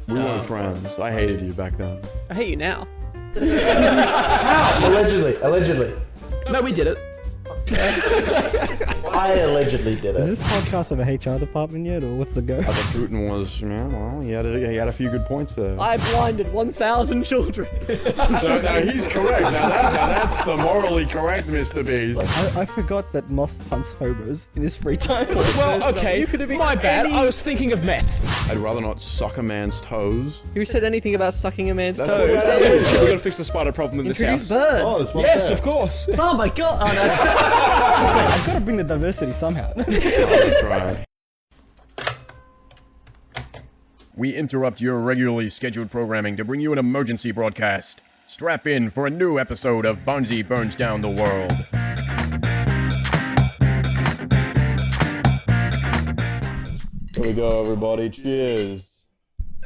We weren't friends. I hated you back then. I hate you now. How? Allegedly. No, we did it. I allegedly did it. Is this podcast of a HR department yet, or what's the go? Putin was, yeah, well, he had a few good points there. I blinded 1,000 children. No, he's correct. Now that's the morally correct Mr. Beast. I forgot that Moss hunts hobos in his free time. Well, okay, my bad. I was thinking of meth. I'd rather not suck a man's toes. Who said anything about sucking a man's That's toes? what that is. We're gonna fix the spider problem in this Introduce house. birds. Yes, of course. Oh my god. Oh, no. I've got to bring the diversity somehow. Oh, that's right. We interrupt your regularly scheduled programming to bring you an emergency broadcast. Strap in for a new episode of Barnzey Burns Down the World. There we go, everybody. Cheers.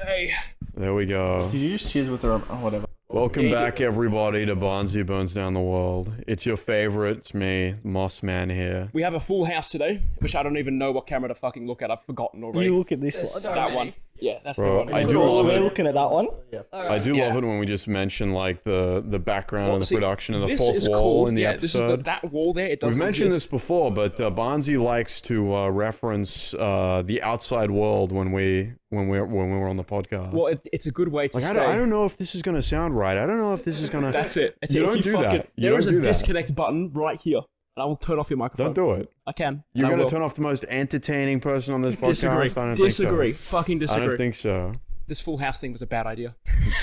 Hey. There we go. Did you just cheers with her? Oh, whatever. Welcome back, everybody, to Barnzey Burns Down the World. It's your favorite. It's me, Moss Man here. We have a full house today, which I don't even know what camera to fucking look at. I've forgotten already. You look at this one. That one. Yeah, that's Bro, the one. I do love We're it. looking at that one. I do love it when we just mention like the background Well, and the see, production and the this fourth is wall cool. in the yeah, episode. This is that wall there. It doesn't We've mentioned this exist. before, but Barnzey likes to reference the outside world when we were on the podcast. Well, it's a good way to like stay. I don't know if this is gonna sound right. I don't know if this is gonna. That's it. It's You if don't do fucking, that. You There is don't a do that. disconnect button right here, and I will turn off your microphone. Don't do it. I can. You're and I gonna will. turn off the most entertaining person on this podcast. Disagree. I don't Disagree. Think so. Fucking disagree. I don't think so. This full house thing was a bad idea.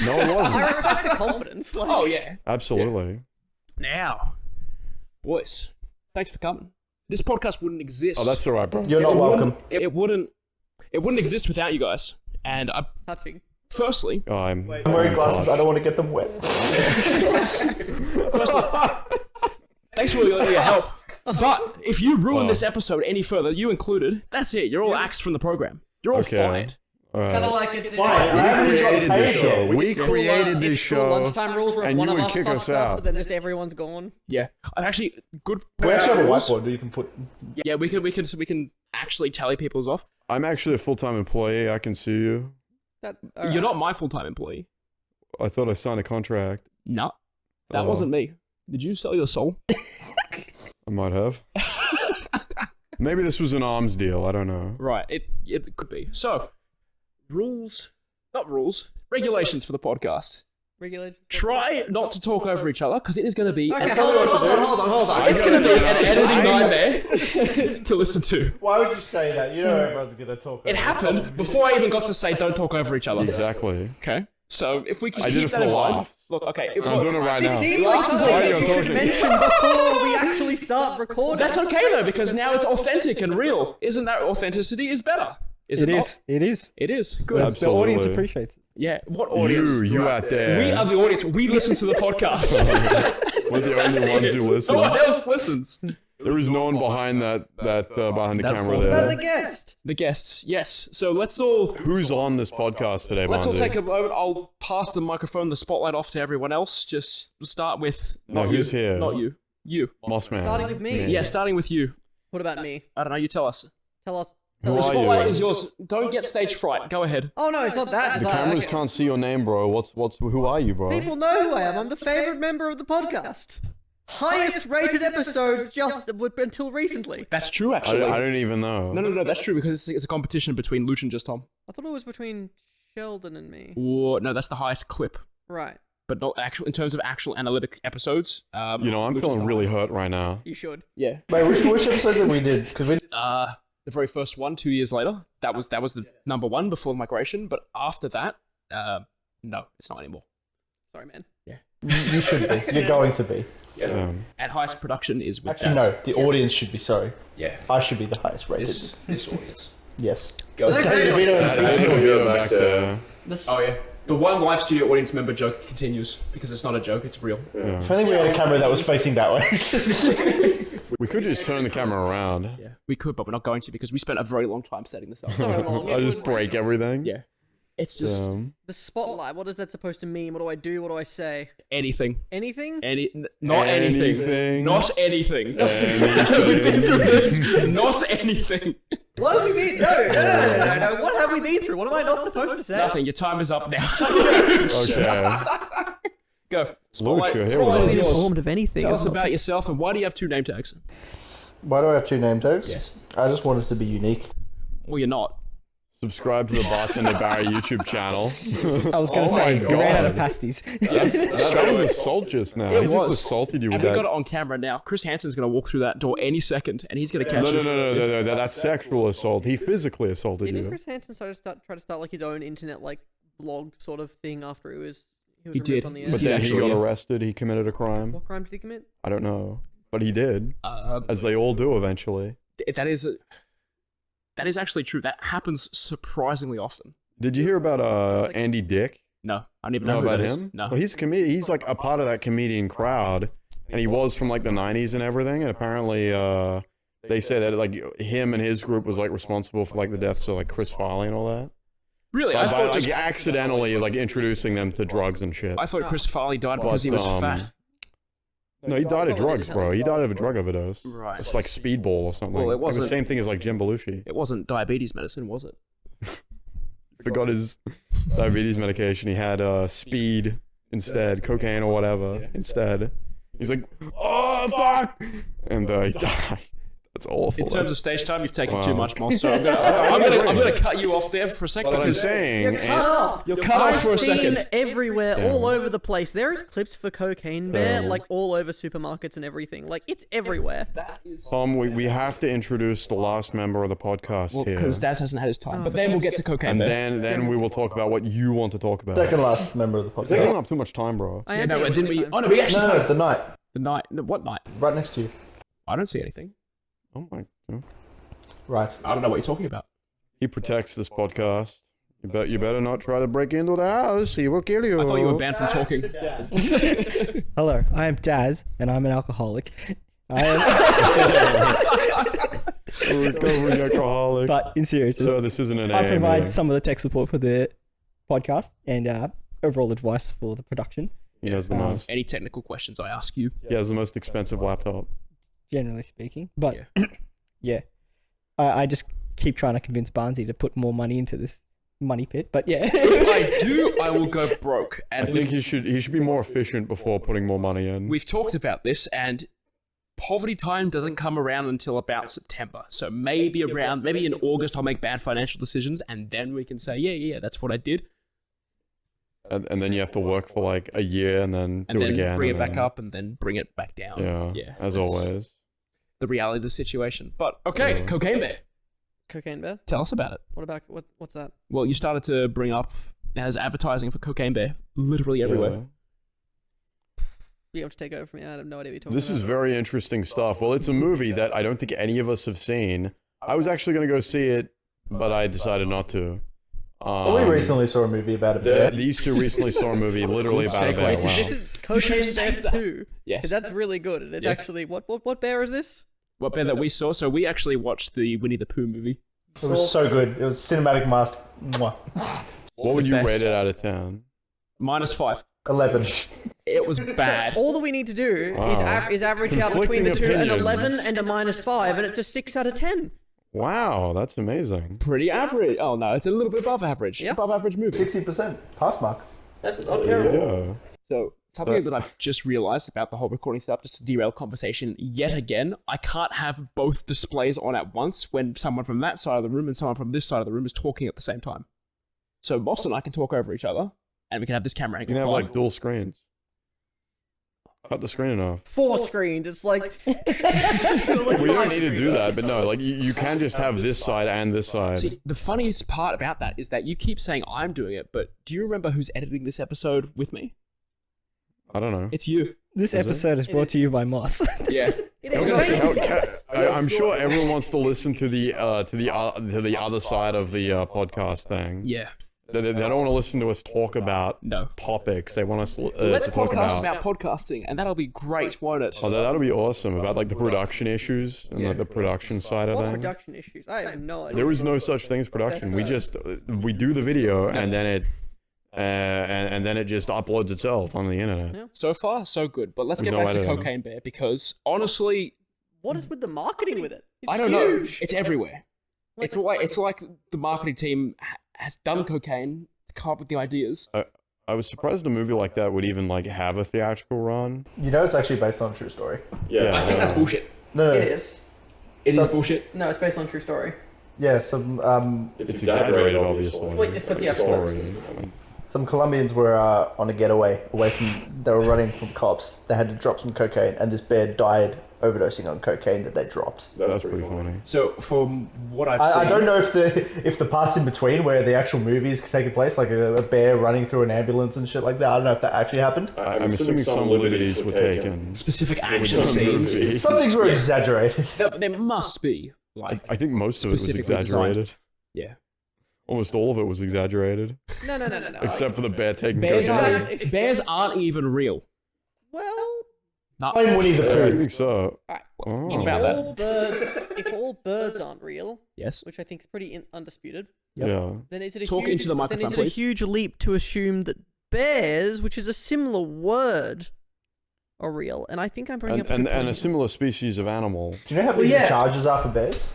No, it I wasn't. respect the confidence. Like, Oh yeah. Absolutely. Now, boys, thanks for coming. This podcast wouldn't exist. Oh, that's all right, bro. You're not welcome. It wouldn't exist without you guys. And touching. firstly, Oh, I'm I'm wearing glasses. I don't want to get them wet. thanks for your help. But if you ruin this episode any further, you included, that's it. You're all axed from the program. You're all Okay. fired. all Kind of right. like it. We created this show. We It's created this it's school show. lunchtime rules where if and one you of would us kick fucks us up, out. but then just everyone's gone. Yeah. Actually, good. We actually have a rules. whiteboard that you can put. Yeah, we can actually tally people's off. I'm actually a full-time employee. I can sue you. You're not my full-time employee. I thought I signed a contract. No, that Oh. wasn't me. Did you sell your soul? I might have. Maybe this was an arms deal. I don't know. Right. It could be. So, regulations for the podcast. Regulations. Try not to talk over each other because it is going to be Okay, hold on. it's going to be an editing nightmare to listen to. Why would you say that? You know everyone's gonna talk. It happened before I even got to say don't talk over each other. Exactly. Okay. So if we can I did keep it that for in mind. laughs. Look, okay. If I'm doing it right It now. seems like something Why are that you you should talking? mention before we actually start recording. That's okay though, because now it's authentic and real. Isn't that authenticity is better? Is it It not? is. It is. It is. Good. Absolutely. The audience appreciates it. Yeah. What audience? You out there. We are the audience. We listen to the podcast. We're the only That's ones it. who listen. No one else listens. There is no one behind behind the That camera falls there. the guest. The guests. Yes. So let's all Who's on this podcast today, let's all Barnzey? take a moment. I'll pass the microphone, the spotlight off to everyone else. Just start with No, not who's you. here? Not you. You. Moss Man. Starting with me. Yeah, starting with you. What about me? I don't know. You tell us. Tell us. Who The are spotlight you? is yours. Don't get stage fright. Go ahead. Oh no, it's not that. The cameras can't see your name, bro. Who are you, bro? People know who I am. I'm the favorite member of the podcast. Highest rated episodes just until recently. That's true, I actually. don't even know. No. That's true because it's a competition between Luch and just Tom. I thought it was between Sheldon and me. Or, no, that's the highest clip. Right. But not actual in terms of actual analytic episodes. You know, I'm Luch is feeling the really highest. hurt right now. You should. Yeah. Wait, which episode did we did? Because we. The very first one, 2 years later, that was the number one before migration. But after that, no, it's not anymore. Sorry, man. You should be. You're going to be. And highest production is with Actually, Daz. no. The audience should be. Sorry. Yeah. I should be the highest rated. This audience. Yes. Let's go. Back there. Oh yeah. The one live studio audience member joke continues because it's not a joke; it's real. If only we had a camera that was facing that way. We could just turn the camera around. Yeah, we could, but we're not going to because we spent a very long time setting this up. So long. I just break everything. Yeah. It's just The spotlight. What is that supposed to mean? What do I do? What do I say? anything. Anything? Not anything. Anything. Not anything. We've been through this. Not anything. What have we been? No. What have we been through? What am I not supposed to say? Nothing. Your time is up now. Okay. Go. Spotlight. Lucha, here we Spotlight go. is yours. Informed of anything. Tell us about yourself and why do you have 2 name tags? Why do I have 2 name tags? Yes. I just wanted to be unique. Well, you're not. Subscribe to the Bartender Barry YouTube channel. I was going to Oh my say, we ran out of God. pasties. That was assault just now. It He was. just assaulted you And with we got it that. on camera now. Chris Hansen's going to walk through that door any second and he's going to catch No, you. no. That's sexual assault. He physically assaulted Didn't you. Chris Hansen try to start like his own internet like blog sort of thing after he was He removed did. on the He air? But did then he actually, got yeah. arrested. He committed a crime. What crime did he commit? I don't know, but he did, as they all do eventually. That is actually true. That happens surprisingly often. Did you hear about Andy Dick? No, I don't even Know know who about that is. him? No. Well, he's like a part of that comedian crowd, and he was from like the '90s and everything. And apparently, they say that like him and his group was like responsible for like the deaths of like Chris Farley and all that. Really? I By, thought like, just accidentally like introducing them to drugs and shit. I thought Chris Farley died because he was fat. No, he died of Well, drugs, bro. He died of a drug overdose. Right. It's like speedball or something. Well, it Like the wasn't- same thing as like Jim Belushi. It wasn't diabetes medicine, was it? Forgot his diabetes medication. He had speed instead, cocaine or whatever instead. He's like, oh fuck, and he died. That's awful. In terms of stage time, you've taken Wow. too much, Monster. I'm agree. gonna cut you off there for a sec But I'm because saying, You're cut off. You're cut off I've for a seen second. everywhere, Yeah. all over the place. There is clips for Cocaine Bear, Yeah. like all over supermarkets and everything. Like it's everywhere. Tom, we have to introduce the last member of the podcast well, here, because Daz hasn't had his time. But then we'll get to cocaine. and then we will talk about what you want to talk about. Second last member of the Taking podcast. up too much time, bro. I Yeah, am no, taking didn't my we? time. Oh no, we actually No, it's the night. the night. What night? Right next to you. I don't see anything. Oh my god. Right. I don't know what you're talking about. He protects this podcast. You better not try to break into the house. He will kill you. I thought you were banned from talking. Hello, I am Daz, and I'm an alcoholic. I am, A recovering alcoholic. but in seriousness, So this isn't an I AA provide meeting. some of the tech support for the podcast and overall advice for the production, He has the most. Any technical questions I ask you? He has the most expensive laptop. generally speaking. But Yeah. yeah, I just keep trying to convince Barnzey to put more money into this money pit. But yeah, If I do, I will go broke. I And think he should be more efficient before putting more money in. we've talked about this, and poverty time doesn't come around until about September. So maybe in August, I'll make bad financial decisions, and then we can say, yeah, that's what I did, And then you have to work for like a year and then and do then it again. bring it and back then- up, and then bring it back down. Yeah, as that's always. the reality of the situation. But okay, Yeah. Cocaine Bear, Cocaine Bear. tell us about it. What about what's that? Well, you started to bring up as advertising for Cocaine Bear literally everywhere. Yeah. You have to take over from me. I have no idea what you're talking This about. is very interesting stuff. Well, it's a movie that I don't think any of us have seen. I was actually going to go see it, but I decided not to. Well, we recently saw a movie about it. These two recently saw a movie literally Good about a segue. bear. This Wow. This is Cocaine Bear 2. Yes. That's really good. And it's Yeah. actually what bear is this? What bear that we saw? So we actually watched the Winnie the Pooh movie. It was so good. It was cinematic master. Mwah. What would the you best. rate it out of 10? -5. 11. It was bad. All that we need to do Wow. is average out between the Conflicting two, an opinions. 11 and a -5, and it's a 6 out of 10. Wow, that's amazing. Pretty average. Oh no, it's a little bit above average. Yeah. Above average movie. 60%. Pass mark. That's not terrible. Yeah. So something that I've just realized about the whole recording setup, just to derail conversation yet again, I can't have both displays on at once when someone from that side of the room and someone from this side of the room is talking at the same time. So Moss and I can talk over each other, and we can have this camera You angle can have fine. like dual screens. Cut the screen off. 4 screens. It's like We don't need to do that, but no, like you can just have this side and this side. See, the funniest part about that is that you keep saying I'm doing it, but do you remember who's editing this episode with me? I don't know. It's you. this episode is brought to you by Moss. Yeah. it I was is. gonna say, I'm sure everyone wants to listen to the other side of the podcast thing. Yeah. They don't want to listen to us talk about No. topics. They want us Let's to talk podcast about. about podcasting, and that'll be great, won't it? Oh, that'll be awesome about like the production issues and like the production side of What things. production issues? I have no idea. There is no such thing as production. We just we do the video and then it and then it just uploads itself on the internet. Yeah. So far, so good. But let's There's get no back to editing. Cocaine Bear, because honestly, What is with the marketing with it? It's I don't huge. know. It's everywhere. Like, It's like the marketing team has done cocaine to come up with the ideas. I was surprised a movie like that would even like have a theatrical run. You know, it's actually based on a true story. Yeah, I think that's bullshit. No, It is. It So- is bullshit. No, it's based on a true story. Yeah, some It's exaggerated, obviously. Wait, for the It's a actual story. some Colombians were on a getaway away from. They were running from cops. They had to drop some cocaine, and this bear died overdosing on cocaine that they dropped. That's pretty funny. So from what I've seen, I don't know if the parts in between where the actual movie is taking place, like a bear running through an ambulance and shit like that. I don't know if that actually happened. I'm assuming some liberties were taken. specific with action the scenes. movie. Some things were exaggerated. There must be like I think most of it was Specifically exaggerated. yeah. Almost all of it was exaggerated, No. except for the bear taking Bears cocaine. aren't even real. Well, I'm Winnie the Yeah, I Pooh. think so. alright. Oh. If About that. all birds aren't real, Yes. which I think is pretty undisputed, Yep. Yeah. then is it a Talk huge, into the microphone, then is it please. a huge leap to assume that bears, which is a similar word, are real? And I think I'm bringing And up a similar species of animal. Do you know how Well, big yeah. the charges are for bears?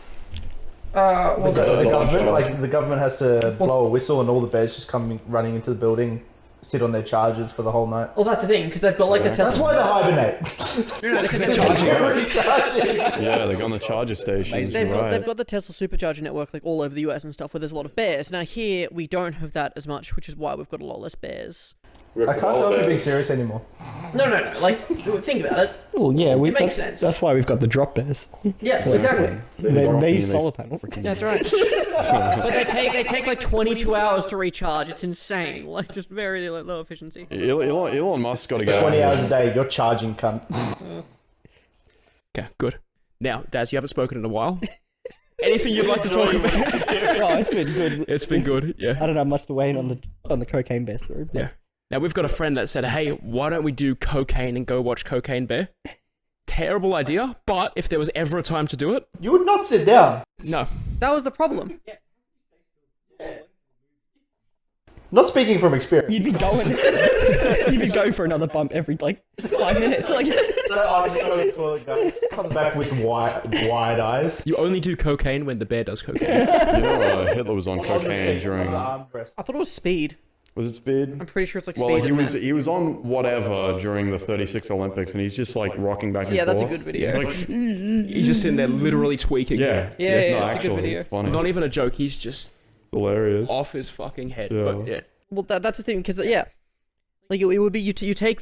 well, The the government, charge. like the government has to blow a whistle, and all the bears just come running into the building, sit on their charges for the whole night. well, that's the thing because they've got like the That's Tesla. why they hibernate. Because they're charging. Yeah, they're on the charger stations. They've got, Right. they've got the Tesla supercharger network like all over the US and stuff where there's a lot of bears. Now here we don't have that as much, which is why we've got a lot less bears. I can't tell if you're being serious anymore. No. Like think about it. Well, yeah, It makes sense. That's why we've got the drop bears. Yeah, exactly. They use solar panels. That's right. But they take like 22 hours to recharge. It's insane. Like just very low efficiency. Elon Musk's got to get 20 out hours of a day, you're charging, cunt. Okay, good. Now, Daz, you haven't spoken in a while. Anything you'd like to talk about? Oh, it's been good. It's been good. Yeah. I don't have much to weigh in on the cocaine bear story. But Yeah. Now we've got a friend that said, "Hey, why don't we do cocaine and go watch Cocaine Bear?" Terrible idea, but if there was ever a time to do it, You would not sit down. no. That was the problem. Not speaking from experience. You'd be going. You'd be going for another bump every like 5 minutes. Like Comes back with wide eyes. You only do cocaine when the bear does cocaine. You know, Hitler was on cocaine during. I thought it was speed. Was it speed? I'm pretty sure it's like Well, speed. like and he was on whatever during the '36 Olympics, and he's just like rocking back and yeah, forth. that's a good video. Like, He's just sitting there literally tweaking. yeah, Yeah, no, it's a good actually, video. it's funny. Not even a joke. He's just Hilarious. off his fucking head. Yeah. But yeah. Well, that's the thing, because yeah, like it would be you would take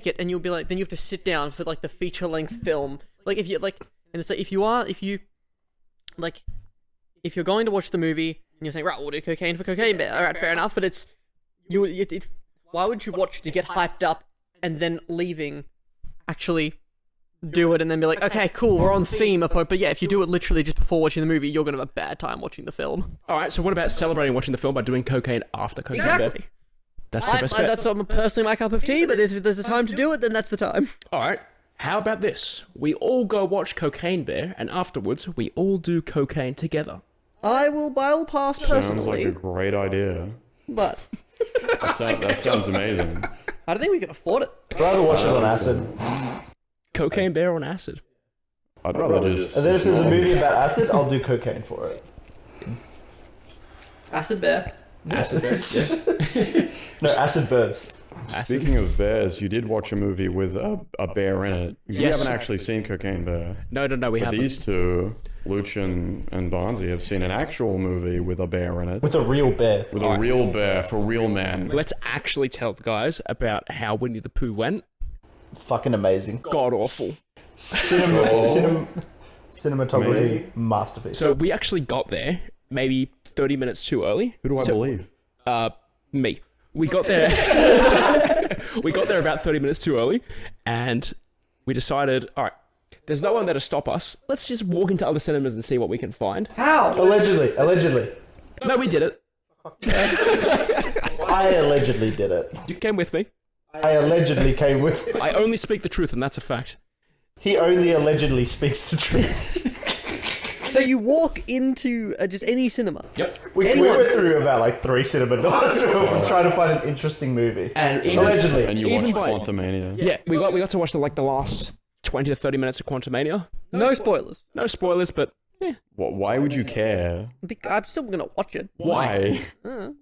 it and you'd be like, then you have to sit down for like the feature length film. Like if you like, and it's like if you're going to watch the movie and you're saying right, we'll do cocaine for Cocaine Bear. All right, fair enough. But it's why would you watch to get hyped up and then leaving, actually do it and then be like, okay, cool, we're on theme. But yeah, if you do it literally just before watching the movie, you're gonna have a bad time watching the film. All right. So what about celebrating watching the film by doing cocaine after Cocaine Bear? Exactly. That's the best bet. That's not personally my cup of tea, but if there's a time to do it, then that's the time. All right. How about this? We all go watch Cocaine Bear, and afterwards we all do cocaine together. I'll pass Sounds personally, like a great idea. but That sounds amazing. I don't think we can afford it. I'd rather watch it on acid. Cocaine Bear on acid. I'd rather just. And then if there's a movie about acid, I'll do cocaine for it. Acid Bear. Acid Bear. Yeah. No, acid birds. Acid. Speaking of bears, you did watch a movie with a bear in it. You Yes. haven't actually seen Cocaine Bear. No, we But haven't. these two, Luchan and Barnzey, have seen an actual movie with a bear in it. With a real bear. With a real bear for real men. Let's actually tell the guys about how Winnie the Pooh went. Fucking amazing. God awful. Cinematography Amazing. masterpiece. So we actually got there maybe 30 minutes too early. Who do I believe? Me. We got there. We got there about 30 minutes too early, and we decided, all right, there's no one there to stop us. Let's just walk into other cinemas and see what we can find. How? Allegedly. No, we did it. I allegedly did it. You came with me. I allegedly came with. I only speak the truth, and that's a fact. He only allegedly speaks the truth. So you walk into just any cinema. Yep. We went through about like 3 cinema doors trying to find an interesting movie. And Allegedly. And you Even watched by- Quantumania. Yeah, we got to watch the last 20 to 30 minutes of Quantumania. No spoilers. No spoilers, but Why would you care? I'm still gonna watch it. Why?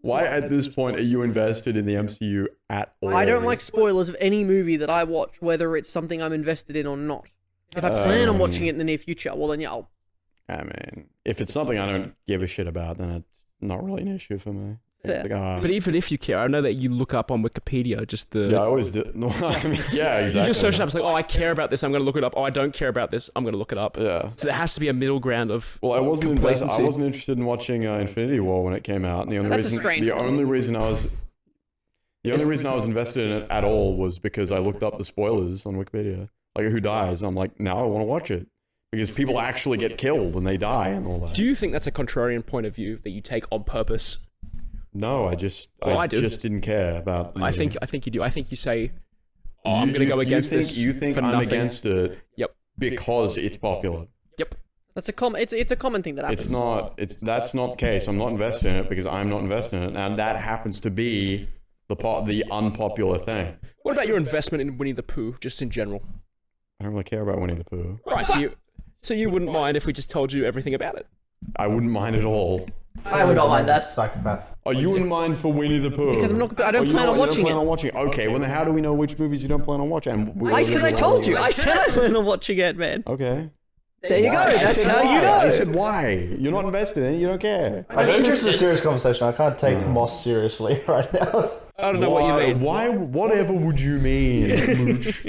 Why at this point are you invested in the MCU at all? I don't like spoilers of any movie that I watch, whether it's something I'm invested in or not. If I plan on watching it in the near future, well then yeah, I mean, if it's something I don't give a shit about, then it's not really an issue for me. Fair. It's like, but even if you care, I know that you look up on Wikipedia just the. yeah, I always do. No, I mean, yeah, exactly. You just search it up. It's like, oh, I care about this. I'm going to look it up. Oh, I don't care about this. I'm going to look it up. Yeah. So there has to be a middle ground of. Well, I wasn't complacency. I wasn't interested in watching Infinity War when it came out, and the only That's a reason strange the one. only reason I was invested in it at all was because I looked up the spoilers on Wikipedia, like who dies. And I'm like, now I want to watch it because people actually get killed and they die and all that. Do you think that's a contrarian point of view that you take on purpose? No, I just do. just didn't care about. The I think you do. I think you say, oh, I'm going to go against this. You think for I'm nothing. against it? Yep. Because it's popular. Yep. that's it's a common thing that happens. That's not the case. I'm not invested in it because I'm not invested in it, and that happens to be the unpopular thing. What about your investment in Winnie the Pooh, just in general? I don't really care about Winnie the Pooh. Right. So you wouldn't mind if we just told you everything about it? I wouldn't mind at all. I would not mind that. Psychopath. Oh, you wouldn't mind for Winnie the Pooh? Because I don't plan on watching it. Okay, well then how do we know which movies you don't plan on watching? Because I told you. I said I plan on watching it, man. Okay. There you go. That's how you know. I said why? You're not invested in it. You don't care. I know this is a serious conversation. I can't take Moss seriously right now. I don't know what you mean. Why? Whatever would you mean, Mooch?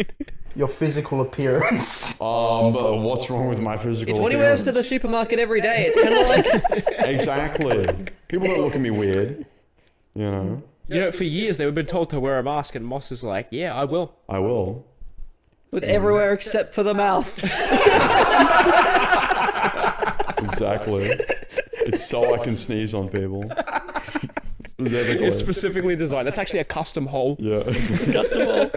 Your physical appearance. But what's wrong with my physical? It's what he wears to the supermarket every day. It's kind of like Exactly. People don't look at me weird. You know. You know, for years they've been told to wear a mask, and Moss is like, "Yeah, I will." I will. with everywhere except for the mouth. Exactly. It's so I can sneeze on people. It's specifically designed. It's actually a custom hole. Yeah. Custom hole.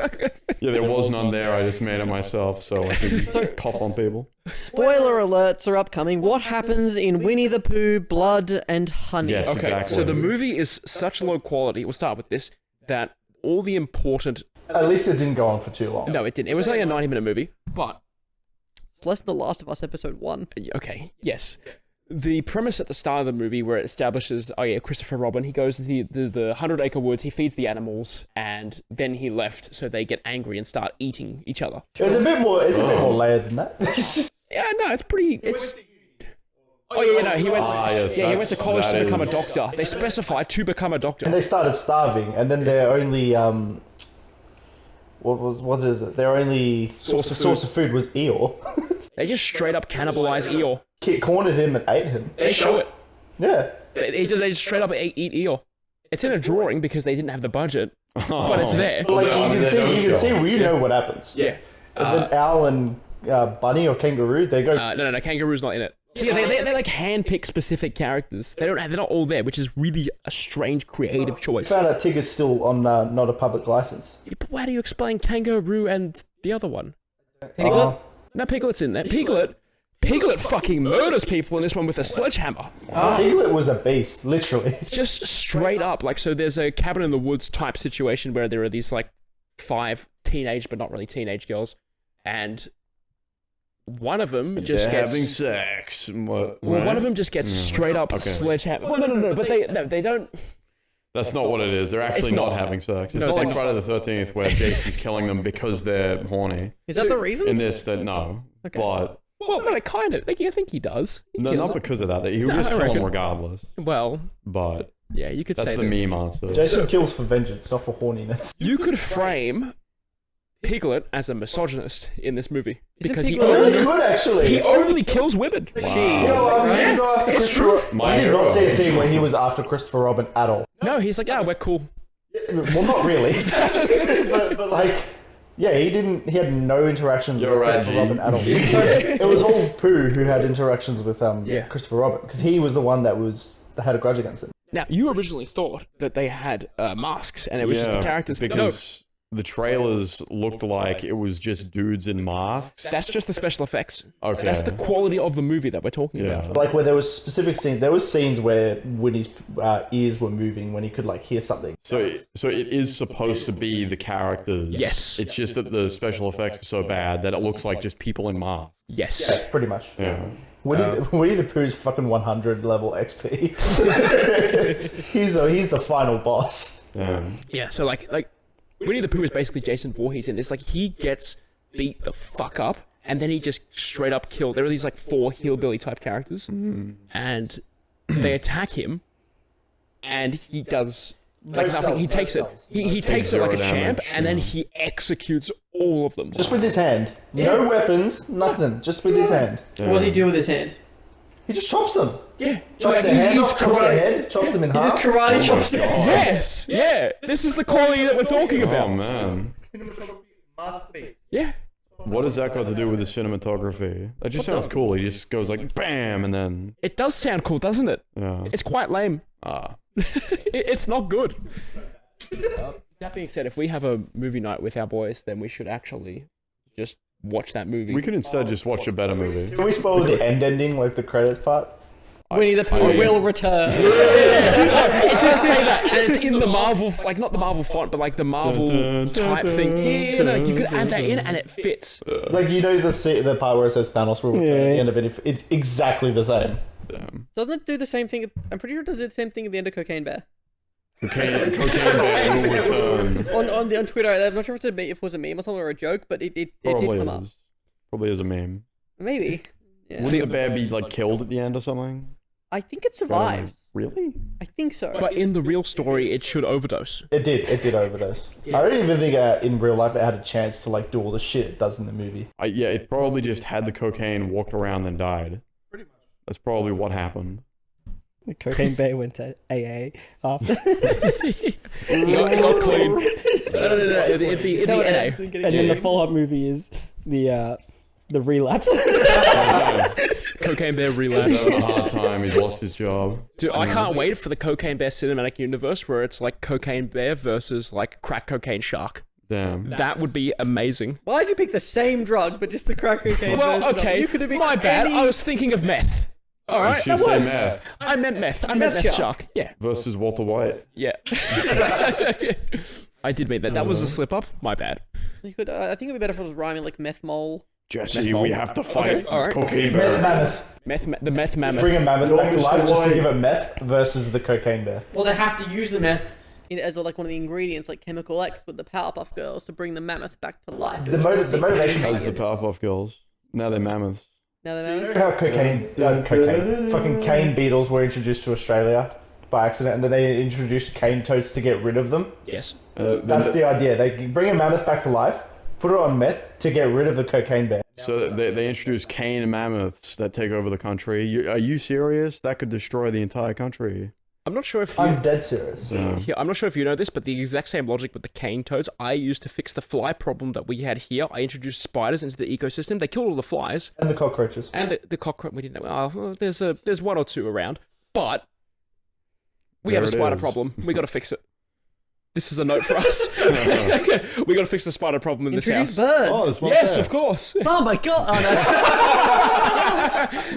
Yeah, there was none there. I just made it myself so I can cough on people. Spoiler alerts are upcoming. What happens in Winnie the Pooh, Blood and Honey? Yes, Okay, exactly. so the movie is such low quality. We'll start with this. That all the important. At least it didn't go on for too long. No, it didn't. It was only a 90-minute movie. But It's less than The Last of Us episode 1. okay, yes. The premise at the start of the movie where it establishes, oh yeah, Christopher Robin, he goes to the 100-acre woods, he feeds the animals, and then he left, so they get angry and start eating each other. It's a bit more layered than that. Yeah, no, it's pretty. It's. Oh yeah, no, he went. yes, yeah, he went to college to that become a is- doctor. They specified to become a doctor. And they started starving, and then their only what is it? Their only source of food was Eeyore. They just straight up cannibalize Eeyore. Kit cornered him and ate him. They show it. Yeah. They just straight up eat Eeyore. It's in a drawing because they didn't have the budget, but it's there. Like no, you can see, we know what happens. Yeah. And then Owl and Bunny or Kangaroo, they go. No, Kangaroo's not in it. So yeah, they like handpick specific characters. They're not all there, which is really a strange creative choice. Found out Tigger's still on not a public license. Yeah, but how do you explain Kangaroo and the other one? Piglet? No, Piglet's in there. Piglet fucking murders people in this one with a sledgehammer. Piglet was a beast, literally. Just straight up. Like, so there's a cabin in the woods type situation where there are these, like, 5 teenage, but not really teenage girls. And one of them just They're gets... having sex. What, Well, right? one of them just gets straight up sledgehammer. Well, no, but they don't... That's not what it is. They're actually It's not not. having sex. It's No, not they're like Friday the 13th where Jason's killing them because they're horny. Is that the reason? In this, that no. Okay. But Well, no, kind of. Like, I think he does. He no, kills not them. because of that. He would No, just I kill them reckon. regardless. Well, But yeah, you could that's say the that. meme answer. Jason kills for vengeance, not for horniness. You could frame Piglet as a misogynist in this movie. Is it Because he Piglet? Really only, good, actually. he only kills women. You didn't go after It's Christopher. My I did not hero. see a scene where he was after Christopher Robin at all. No, he's like, we're cool. Well, not really. but like, yeah, he didn't. He had no interactions You're with right, Christopher G. Robin at all. So it was all Pooh who had interactions with Yeah. Christopher Robin because he was the one that had a grudge against him. Now, you originally thought that they had masks, and it was just the characters. Because the trailers looked like it was just dudes in masks. That's just the special effects. Okay. That's the quality of the movie that we're talking about. Like where there was specific scenes. There was scenes where Winnie's ears were moving when he could like hear something. So it is supposed to be the characters. Yes. It's just that the special effects are so bad that it looks like just people in masks. Yes. Yeah, pretty much. Yeah. Winnie the Pooh's fucking 100 level XP. he's the final boss. Yeah, so like Winnie the Pooh is basically Jason Voorhees in this. Like, he gets beat the fuck up, and then he just straight up killed. There are these like 4 hillbilly type characters, and they attack him, and he does like nothing. He takes it. He takes it like a champ, and then he executes all of them. Just with his hand. No weapons, nothing. Just with his hand. What does he do with his hand? He just chops them. Yeah. Chops their hand off, chops their head, chops them in He half. just karate chops them. Yes. Yeah. This is the quality that we're talking about. Oh man. Yeah. What has that got to do with the cinematography? That just sounds cool. He just goes like bam and then It does sound cool, doesn't it? yeah. It's quite lame. Ah. It's not good. That being said, if we have a movie night with our boys, then we should actually just watch that movie. We could instead just watch a better movie. Can we spoil the end ending, like the credits part? Winnie the Pooh will return. It does say that, and it's in the Marvel, like not the Marvel font, but like the Marvel type thing. Yeah, no, you could add that in, and it fits. Like, you know the part where it says Thanos will return at the end of it? It's exactly the same. Doesn't it do the same thing? I'm pretty sure it does the same thing at the end of Cocaine Bear. Cocaine Bear will return. On Twitter, I'm not sure if it was a meme or something or a joke, but it did come up. Probably is a meme. Maybe. Yeah. Wouldn't the bear be like killed at the end or something? I think it survived. Really? I think so. But in the real story, it should overdose. It did overdose. I don't even think in real life it had a chance to like do all the shit it does in the movie. Yeah, it probably just had the cocaine, walked around, then died. Pretty much. That's probably what happened. The Cocaine Bear went to AA after. He got clean. No. It'd be NA. And then the follow-up movie is the relapse. Cocaine Bear He's relapse. having a hard time. He's lost his job. Dude, I can't wait for the Cocaine Bear cinematic universe where it's like Cocaine Bear versus like crack cocaine shark. Damn. That would be amazing. Why'd you pick the same drug, but just the crack cocaine Well, version of it? okay, You could have picked my bad. any- I was thinking of meth. All You right, should that say works. meth I meant meth. I meant Meth meth shark. shark. Yeah, versus Walter White. yeah. I did mean that. That was a slip up. My bad. You could. I think it'd be better if it was rhyming like meth mole. Jesse, we have to fight Okay, all right. Cocaine Meth Bear. mammoth. The meth mammoth. Bring a mammoth back to Mr. life just to White. give it meth versus the cocaine bear. Well, they have to use the meth as like one of the ingredients, like Chemical X with the Powerpuff Girls, to bring the mammoth back to life. The motivation As the Powerpuff Girls. Now they're mammoths. Now they You know. know how fucking cane beetles were introduced to Australia by accident, and then they introduced cane toads to get rid of them? Yes. That's the idea. They bring a mammoth back to life, put it on meth to get rid of the cocaine bear. So they introduced cane mammoths that take over the country. Are you serious? That could destroy the entire country. I'm not sure if you. I'm dead serious. Yeah, I'm not sure if you know this, but the exact same logic with the cane toads I used to fix the fly problem that we had here. I introduced spiders into the ecosystem. They killed all the flies And the cockroaches. and the cockroach. We didn't know. Well, there's one or two around, but we have a There it spider is. problem. We got to fix it. This is a note for us. We got to fix the spider problem in this Introduce house. birds. Yes, of course. Oh my god! Oh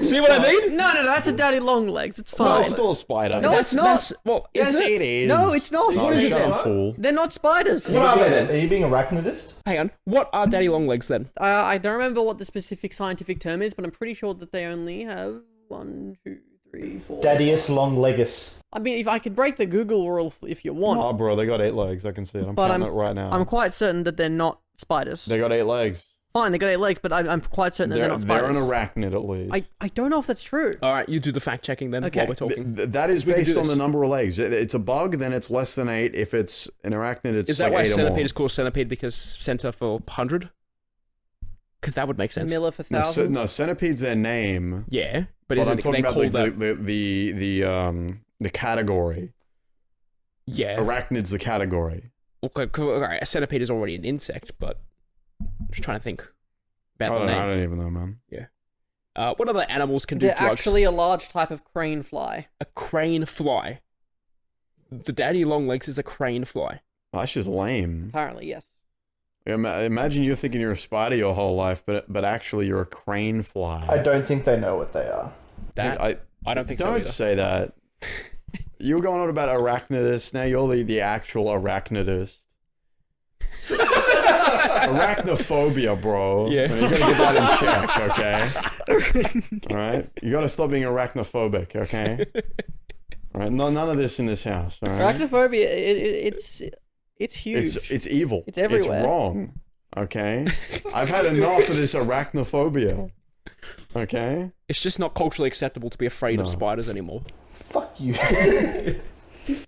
See what I mean? no! No, that's a daddy long legs. It's No, fine. it's still a spider. No, it's not. Well, Yes, is it? it is. No, it's not. No, What is shut it? up, fool. They're not spiders. Are you being arachnidist? Hang on. What are daddy long legs then? I don't remember what the specific scientific term is, but I'm pretty sure that they only have 1, 2, 3, 4. Daddius long legus. I mean, if I could break the Google rule if you want, Oh, bro, they got 8 legs. I can see it. I'm But counting it right now. I'm quite certain that they're not spiders. They got 8 legs. Fine, they got 8 legs, but I'm quite certain that they're not They're spiders. an arachnid at least. I don't know if that's true. All right, you do the fact checking then Okay. while we're talking. That is We can do based on this. the number of legs. It's a bug, then it's less than 8. If it's an arachnid, it's Is that like why 8 or more. centipede is called centipede because center for 100? Because that would make sense. Miller for No, thousand. no, centipede's their name. Yeah, but But isn't I'm it, talking they about called like that? the category. Yeah. Arachnid's the category. Okay, cool. All right, a centipede is already an insect, but I'm just trying to think I about the name. don't even know, man. What other animals can do They're drugs? actually a large type of crane fly. A crane fly. The daddy long legs is a crane fly. Oh, that's just lame. Apparently, yes. Imagine you're thinking you're a spider your whole life, but actually you're a crane fly. I don't think they know what they are. That I don't think so Don't either. say that. You're going on about arachnidus. Now you're the actual arachnidus. Arachnophobia, bro. Yeah. You gotta get that in check, okay? Alright? You gotta stop being arachnophobic, okay? Alright? None of this in this house, alright? Arachnophobia, it's huge. It's evil. It's everywhere. It's wrong, okay? I've had enough of this arachnophobia, okay? It's just not culturally acceptable to be afraid of No. spiders anymore. Fuck you.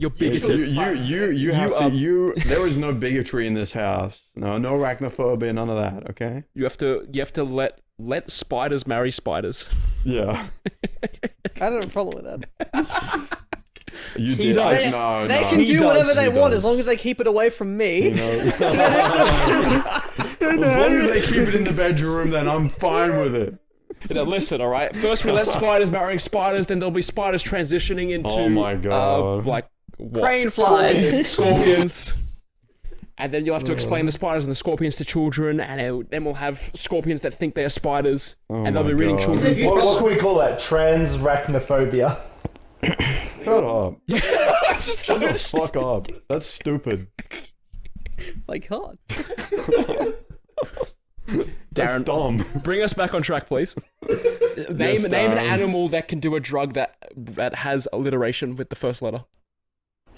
You're bigoted. You have to. There is no bigotry in this house. No arachnophobia, none of that. Okay. You have to let spiders marry spiders. Yeah. I don't have a problem with that. You He did. does. They can He do does, whatever they he want does. as long as they keep it away from me. You know, as long as they keep it in the bedroom, then I'm fine with it. Now listen, all right. First we let spiders marrying spiders, then there'll be spiders transitioning into Oh my God. like what? Crane flies. Scorpions. And then you'll have to explain the spiders and the scorpions to children, and then we'll have scorpions that think they are spiders, Oh and they'll be my reading God. children What books. can we call that? Transrachnophobia. Shut up. Shut the fuck up. That's stupid. My God. That's Darren, dumb. bring us back on track, please. Name an Darren. animal that can do a drug that has alliteration with the first letter.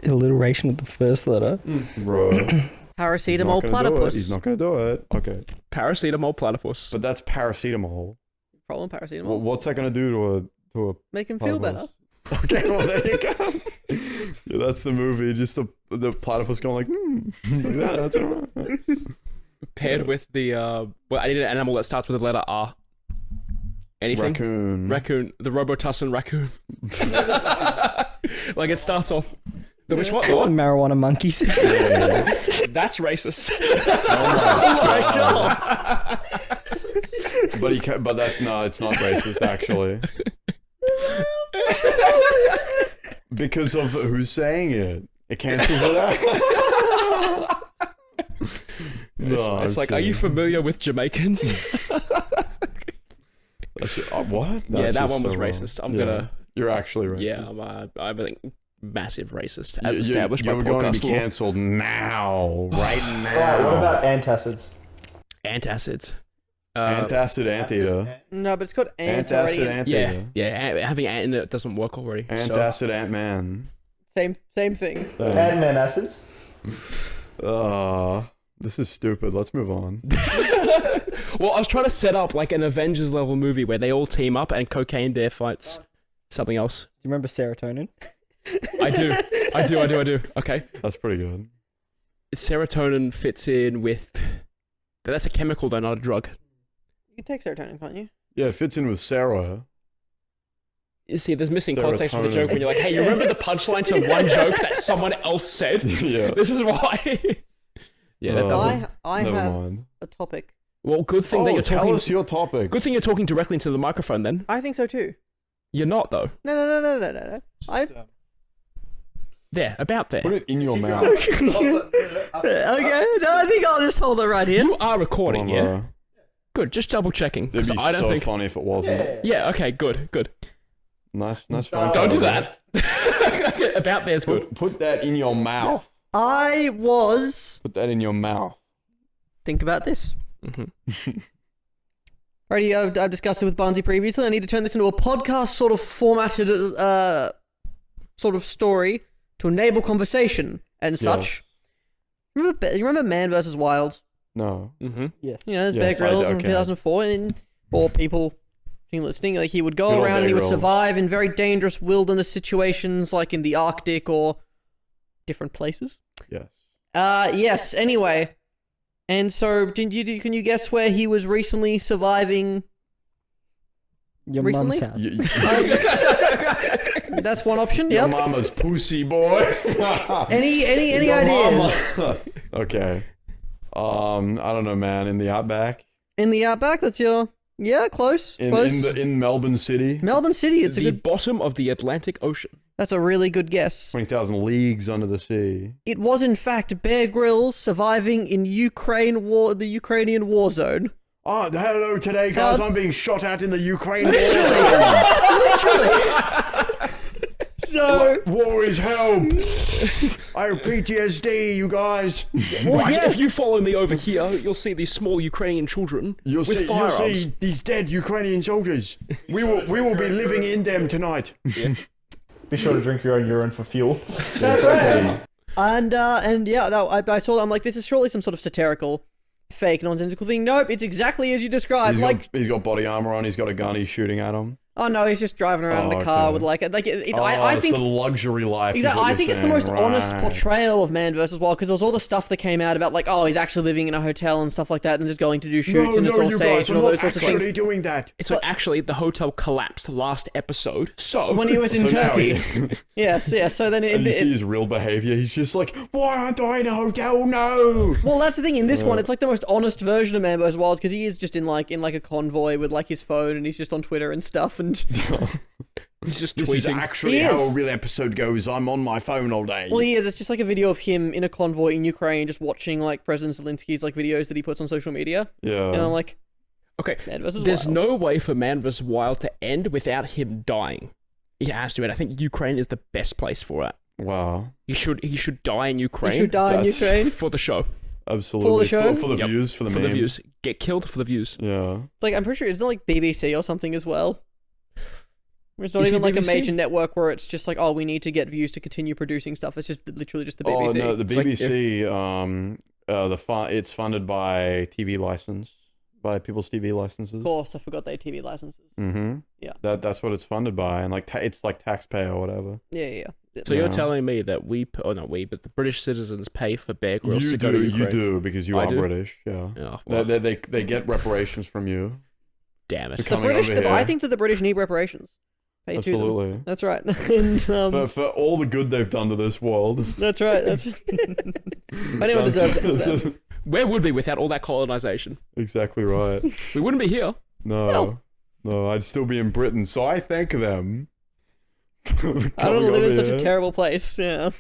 Alliteration of the first letter. Bro. He's Paracetamol not gonna do it. platypus. He's not gonna do it. Okay. Paracetamol platypus. But that's paracetamol. Problem paracetamol. Well, what's that gonna do to a Make him feel better. Okay, well there you go. Yeah, that's the movie. Just the platypus going like, like that. That's all right. Paired with the well, I need an animal that starts with the letter R. Anything? Raccoon. Raccoon. The Robotussin raccoon. Like it starts off. Which one? What? Marijuana monkeys. That's racist. Oh my God. But he but that no, it's not racist actually. Because of who's saying it. It cancels it out. No, It's I'm like, are you kidding. familiar with Jamaicans? What? Yeah, That's that just one was so wrong. racist. I'm Yeah. gonna. You're actually racist. Yeah, I'm a massive racist as You- established by you're going to podcast be law. cancelled now, right now. Alright, what about antacids? Antacids. Antacid anteater. No, but it's called Antacid anti. Yeah, anteater. yeah. Having ant in it doesn't work already. So. Antacid Ant-Man. Same thing. Ant-Man acids? This is stupid. Let's move on. Well, I was trying to set up like an Avengers level movie where they all team up and Cocaine Bear fights something else. Do you remember serotonin? I do. Okay. That's pretty good. Serotonin fits in with. But that's a chemical though, not a drug. You can take serotonin, can't you? Yeah, it fits in with Sarah. You see, there's missing context for the Serotonin. joke when you're like, hey, you remember the punchline to one joke that someone else said? Yeah. This is why. Yeah, that doesn't. I Never have mind. a topic. Well, good thing that you're tell talking. us your topic. Good thing you're talking directly into the microphone. Then I think so too. you're not though. No. There, about there. Put it in your mouth. Okay, no, I think I'll just hold it right here. You are recording, Come on, yeah. bro. Good, just double checking. It'd 'cause be I don't so think. funny if it wasn't. Yeah. Yeah. Okay. Good. Nice phone Don't do call. that. About there's good. Put that in your mouth. I was. Put that in your mouth. Think about this. Mm-hmm. Already, I've discussed it with Barnzey previously. I need to turn this into a podcast sort of formatted sort of story to enable conversation and such. You remember Man vs. Wild? No. Mm-hmm. Yes. You know, there's Yes, Bear I Grylls do, in okay. 2004, and or people listening, like he would Good go old around and Bear he would Grylls. survive in very dangerous wilderness situations, like in the Arctic or different places. Yes. Yes. Anyway, and so can you guess where he was recently surviving? Your Recently? mum's house. That's one option. Your Yep. mama's pussy, boy. Any Your ideas? mama. Okay. I don't know, man. In the outback. In the outback? That's your Yeah, close. in close. in Melbourne City. Melbourne City. It's a The good. bottom of the Atlantic Ocean. That's a really good guess. 20,000 leagues under the sea. It was in fact Bear Grylls surviving in the Ukrainian war zone. Oh, hello today, guys. I'm being shot at in the Ukraine war. So War is hell. I have PTSD, you guys. Right, if you follow me over here, you'll see these small Ukrainian children You'll with firearms. see these dead Ukrainian soldiers. We will be living in them tonight. Be sure to drink your own urine for fuel. that's right. And yeah, I saw that. I'm like, this is surely some sort of satirical, fake, nonsensical thing. Nope, it's exactly as you described. He's got body armor on. He's got a gun. He's shooting at him. Oh no, he's just driving around in a car okay. with like I It's think the luxury life. is exactly. what I you're think it's the saying, most honest right. portrayal of Man vs. Wild because there was all the stuff that came out about like, oh, he's actually living in a hotel and stuff like that, and just going to do shoots and it's all you staged guys, and I'm all not those sorts of actually things. doing that. So actually, the hotel collapsed last episode. So When he was in So now Turkey, yes, yeah. So then And you see his real behavior. He's just like, why aren't I in a hotel? No. well, that's the thing. In this one, it's like the most honest version of Man vs. Wild because he is just in like a convoy with like his phone and he's just on Twitter and stuff and. he's just This is tweeting. actually He how is. a real episode goes. I'm on my phone all day. Well, he is. It's just like a video of him in a convoy in Ukraine, just watching like President Zelensky's like videos that he puts on social media, yeah. and I'm like, Okay, Man vs. there's Wild. no way for Man vs. Wild to end without him dying. He has to, and I think Ukraine is the best place for it. Wow. He should die in Ukraine. He should die in That's- Ukraine. for the show, Absolutely. show? For the Yep. views, for the for meme. the views. Get killed for the views. Yeah. Like I'm pretty sure it's not like BBC or something as well. It's not Is he even like a BBC? major network where it's just like, oh, we need to get views to continue producing stuff. It's just literally just the BBC. Oh no, the It's like BBC. It's funded by TV license, by people's TV licenses. Of course, I forgot they had TV licenses. Mm-hmm. Yeah. That's what it's funded by, and like it's like taxpayer or whatever. Yeah. So you're Yeah. telling me that but the British citizens pay for Bear Grylls You to go to do, Ukraine? you do, because you I are do? British. Yeah. Oh, well, They get reparations from you. damn it. The The coming British. over I here. think that the British need reparations. Pay to them. Absolutely. That's right. And But for all the good they've done to this world. that's right. That's anyone deserves it. It's them. Where would we without all that colonization? Exactly right. We wouldn't be here. No. No, I'd still be in Britain, so I thank them. I don't Coming live in over such a here. terrible place. Yeah.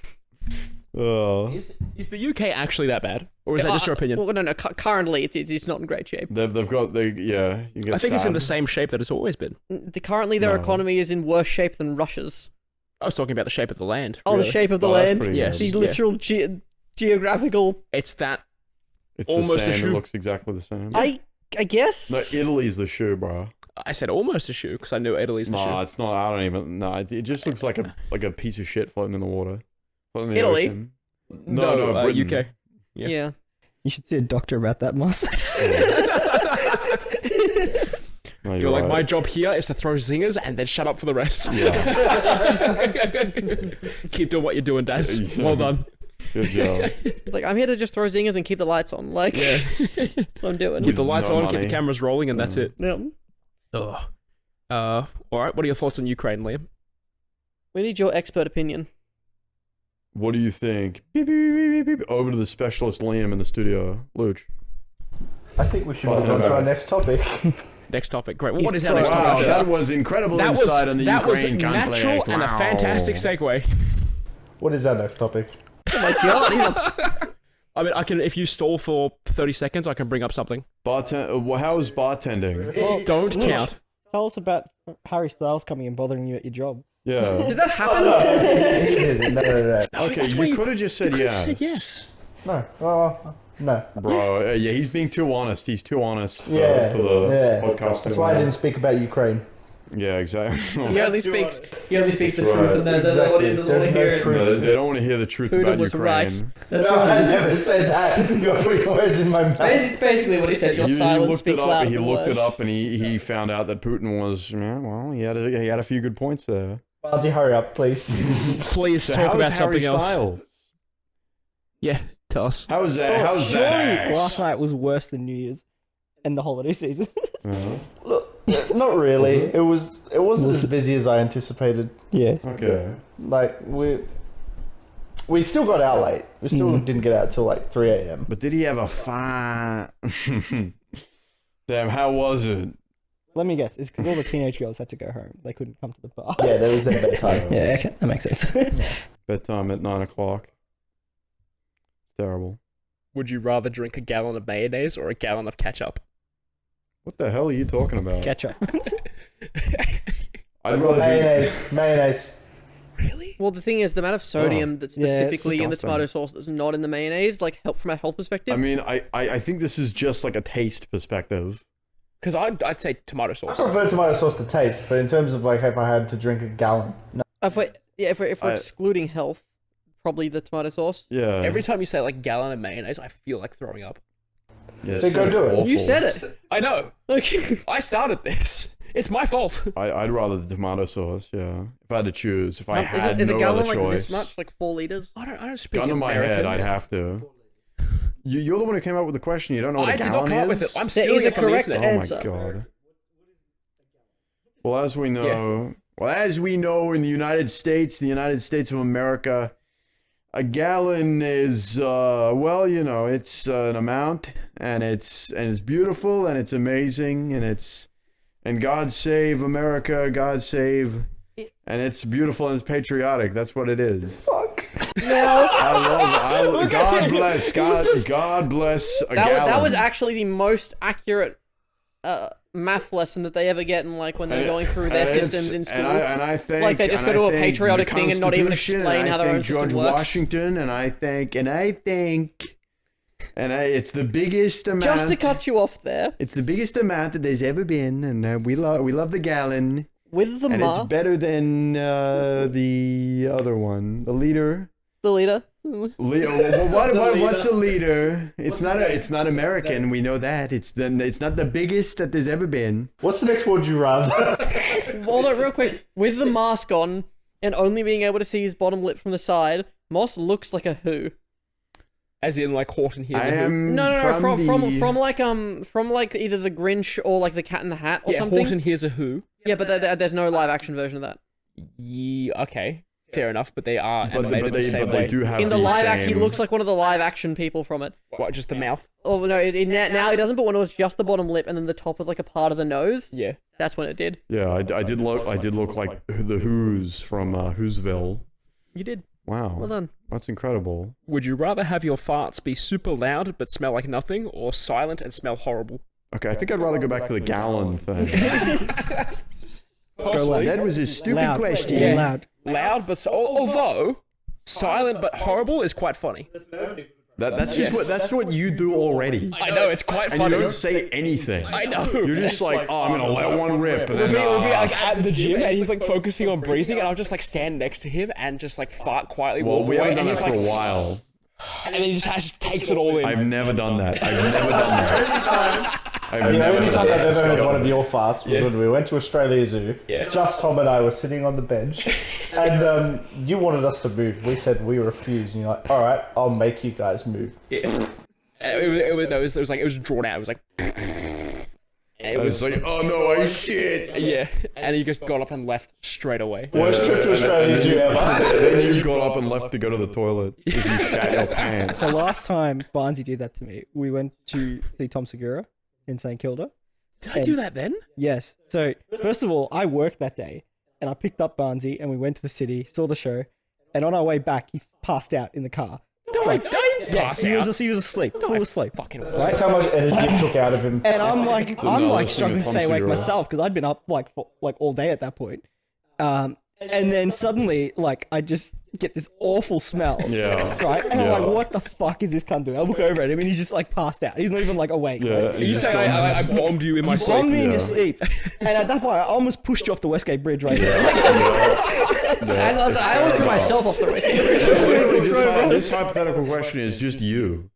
Oh. Is the UK actually that bad, or is that just your opinion? Well, no. Currently, it's not in great shape. They've got yeah. You get I think it's in the stabbed. same shape that it's always been. Currently, their No. economy is in worse shape than Russia's. I was talking about the shape of the land. Oh, really. the shape of the Oh, that's land. pretty Yes. good. The literal geographical. It's that. It's almost a the same. shoe. It looks exactly the same. I guess. No, Italy's the shoe, bro. I said almost a shoe because I knew Italy's the No, shoe. it's not. I don't even. No, it just looks like a piece of shit floating in the water. Floating in the Italy? ocean. No, Britain. UK. yeah. Yeah. You should see a doctor about that, Moss. No, You're like, right. my job here is to throw zingers and then shut up for the rest. Yeah. Keep doing what you're doing, Daz. Yeah. Well done. Good job. It's like I'm here to just throw zingers and keep the lights on. Like, Yeah. what I'm doing. Keep the lights No on, keep money. the cameras rolling, and that's it. Yeah. Ugh. All right. What are your thoughts on Ukraine, Liam? We need your expert opinion. What do you think? Beep, beep, beep, beep, beep. Over to the specialist Liam in the studio. Luch. I think we should move on to our next topic. Next topic. Great. Well, He's what is our pro- next Wow, topic? that was incredible That was insight on the that was Ukraine conflict. natural and a Wow. fantastic segue. What is our next topic? Oh my god, he's up. I mean, I can if you stall for 30 seconds, I can bring up something. How's bartending? Don't count. Tell us about Harry Styles coming and bothering you at your job. Yeah. Did that happen? No. Okay, That's why you you- could have just said yes. Said yes. No. No. Bro, yeah, he's being too honest. He's too honest for, Yeah. for the Yeah. podcast. That's why I didn't speak about Ukraine. Yeah, exactly. He only speaks the That's truth, right. and the Exactly. audience doesn't want There's to no hear it. truth. No, they don't want to hear the truth Buddha about was Ukraine. right. That's No, I right. never said that. You're putting words in my mouth. Basically, what he said. Your He silence looked speaks it up. louder He than looked it words. up, and he found out that Putin was. Yeah, well, he had a few good points there. Barnzey, hurry up, please. Please So talk how's about Harry something else. Styles? Yeah, tell us. How's that? How's that? Last night was worse than New Year's and the holiday season. Uh-huh. Look, not really. It wasn't as busy as I anticipated. Yeah. Okay. Like we still got out late. We still didn't get out till like 3 a.m. But did he have a fine? Damn, how was it? Let me guess. It's because all the teenage girls had to go home. They couldn't come to the bar. Yeah, that was their bedtime. Yeah, okay, that makes sense. Bedtime at 9 o'clock. It's terrible. Would you rather drink a gallon of mayonnaise or a gallon of ketchup? What the hell are you talking about? Ketchup. I'd rather drink. Mayonnaise. Really? Well, the thing is, the amount of sodium that's Yeah, it's specifically in the disgusting. tomato sauce that's not in the mayonnaise, like help from a health perspective. I mean, I think this is just like a taste perspective. Because I'd say tomato I sauce. prefer tomato sauce to taste, but in terms of like if I had to drink a gallon, no. if we're excluding health, probably the tomato sauce. Yeah. Every time you say like gallon of mayonnaise, I feel like throwing up. Yeah, Then go do it. awful. You said it. I know. Okay. I started this. It's my fault. I'd rather the tomato sauce. Yeah. If I had to choose, if I had is no a gallon other like choice, this much, like 4 liters? I don't speak gun to my American. head, I'd have to. You're the one who came up with the question. You don't know what I a did gallon not come up with is? it. I'm There stealing is a it from the correct internet. answer. Oh my god. Well, as we know, in the United States of America, a gallon is it's an amount, and it's beautiful, and it's amazing, and God save America, God save, and it's beautiful and it's patriotic. That's what it is. Fuck. I love God bless God bless a gallon. That was actually the most accurate math lesson that they ever get in like when they're going through their systems in school. And I think Like, they just go to a think patriotic the thing and not even Constitution, explain and how I their think own system George works. Washington, it's the biggest amount. Just to cut you off there, It's the biggest amount that there's ever been, and we love the gallon, with the and it's ma, better than the other one, the liter. the leader. What's a liter? It's not American. We know that. It's not the biggest that there's ever been. What's the next would you rather? Hold on, real quick. With the mask on and only being able to see his bottom lip from the side, Moss looks like a who. As in like Horton here's I a who. am No, from from like either the Grinch or like the Cat in the Hat or Yeah, something. Horton here's a who. Yeah, but there's no live action version of that. Yeah, okay. Fair enough, but they are but animated the same they way. do have In the live act, he same- looks like one of the live action people from it. What, just the mouth? Oh no, now it doesn't. But when it was just the bottom lip and then the top was like a part of the nose, Yeah. that's when it did. Yeah, I did look like the Who's from Who'sville. You did. Wow, Well done. that's incredible. Would you rather have your farts be super loud but smell like nothing, or silent and smell horrible? Okay, I think I'd rather go back to the gallon thing. Personally, That was a stupid Loud. question. Yeah, loud. loud but although silent but horrible is quite funny. That's what you do already. I know, it's quite And funny. you don't say anything. I know. You're just like, oh, I'm gonna let one rip, and We'll then be like at the gym and he's like focusing on breathing and I'll just like stand next to him and just like fart quietly, well, walk we away, haven't and done he's that for like, a while. and then he just takes it all in. I've never done that. I've The never only done time that. I've ever heard one of your farts was when we went to Australia Zoo. Yeah. Just Tom and I were sitting on the bench, and you wanted us to move. We said we refused, and you're like, "All right, I'll make you guys move." Yeah. It was drawn out. It was like, and it It's was like, oh no, I shit. yeah, and he just got up and left straight away. Worst trip to Australia Zoo ever. Then you got up and left to go to the toilet because you shat your pants. So last time Barnzey did that to me, we went to see Tom Segura in St Kilda. Did I do that then? Yes. So first of all, I worked that day, and I picked up Barnzey, and we went to the city, saw the show, and on our way back, he passed out in the car. No, I don't pass he out. was asleep, full asleep. Fucking That's how much energy it took out of him. And I'm like listening to struggling to Tom stay awake Segura. myself because I'd been up like for all day at that point. And then suddenly, like, I just get this awful smell. Yeah. Right? And Yeah. I'm like, what the fuck is this cunt doing? I look over at him and he's just like passed out. He's not even like awake. Yeah. Right? he's You just say going- I bombed you in my You bombed sleep. me in Yeah. your sleep. And at that point, I almost pushed you off the Westgate Bridge right there. I almost threw myself off the race. Literally, this hypothetical question is just you.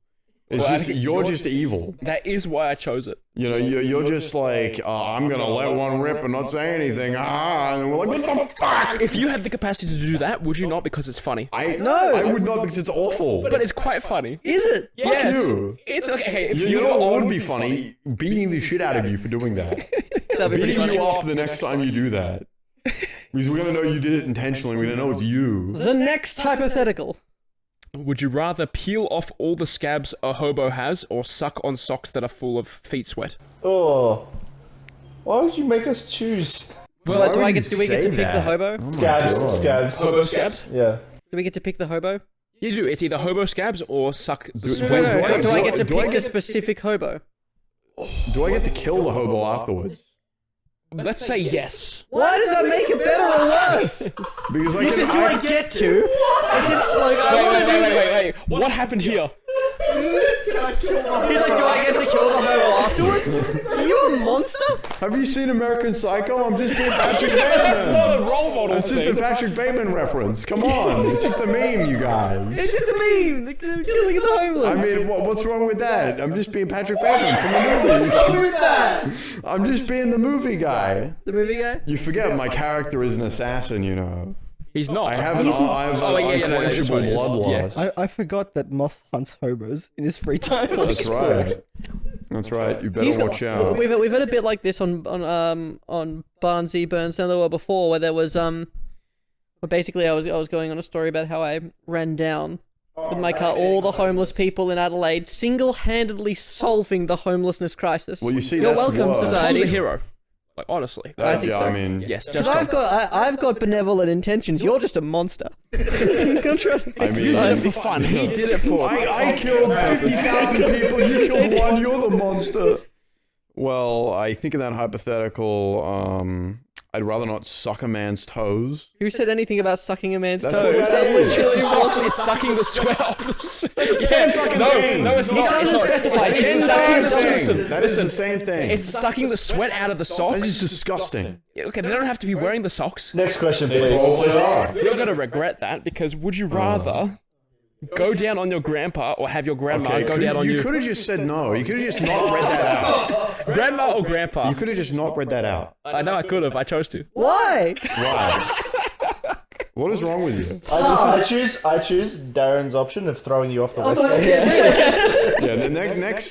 It's just you're just evil. That is why I chose it. You know, you're just like, I'm gonna let one rip and not say anything. And we're like, what the fuck? If you had the capacity to do that, would you not? Because it's funny. I would not because it's awful. But it's quite funny. Is it? Yes. you. It's okay. If You know what would be funny? Beating the shit out of you for doing that. That'd be pretty Beating funny. you off the next time you do that. Because we're gonna know you did it intentionally. We're gonna know it's you. The next hypothetical. Would you rather peel off all the scabs a hobo has, or suck on socks that are full of feet sweat? Oh, Why would you make us choose? Well, do would we you get to say pick the that? hobo? Oh my Scabs, God. scabs. Hobo scabs? Yeah. Do we get to pick the hobo? You do. It's either hobo scabs or suck the Do- sweat. do- No, do do I get to do I pick the get- specific hobo? Do I get to kill the hobo afterwards? Let's say yes. Why does that make it better or worse? Because I Is can. it, do I get to? Is it like I Wait, want to wait, do? wait, wait, wait. What happened here? He's like, do I get to kill the hobo afterwards? Are you a monster? Have you seen American Psycho? I'm just being Patrick That's Bateman. not a role model It's just a thing. Patrick Bateman reference. Come on, it's just a meme, you guys. It's just a meme. The killing of the homeless. I mean, what's wrong with that? I'm just being Patrick Bateman from the movie. I'm just being the movie guy. The movie guy. You forget my character is an assassin, you know. He's not. I have an Oh, wait, yeah, no, that's unquenchable what it is. blood Yeah. loss. I forgot that Moss hunts hobos in his free time. That's right. That's right. You better watch out. We've had a bit like this on Barnzey Burns Down the World before, where there was well, basically I was going on a story about how I ran down with my car all the homeless people in Adelaide, single-handedly solving the homelessness crisis. Well, you see, You're that's welcome, worse. Tom's a society. hero. Like, honestly. I think so. I mean, Yes, Because just I've got benevolent intentions. You're just a monster. Come try to fix I mean- You did it society. for fun. He did it for... I killed 50,000 people. You killed one. You're the monster. Well, I think in that hypothetical, I'd rather not suck a man's toes. Who said anything about sucking a man's That's toes? what that That is. literally It's, was- it's sucking the sweat off the... Same fucking thing. No, it's not. doesn't It's not. specify. It's Jen sucking doesn't. the... Listen, That is the same thing. It's sucking the sweat out of the This is socks. disgusting. Okay, they don't have to be wearing the socks. Next question, please. You're gonna regret that because would you rather go down on your grandpa or have your grandma go down on you you? could have just said no. You could have just not read that out. Grandma or grandpa? You could have just not read that out. I know I could have. I chose to. Why? Why? What is wrong with you? I choose Darren's option of throwing you off the west gate. Yeah, the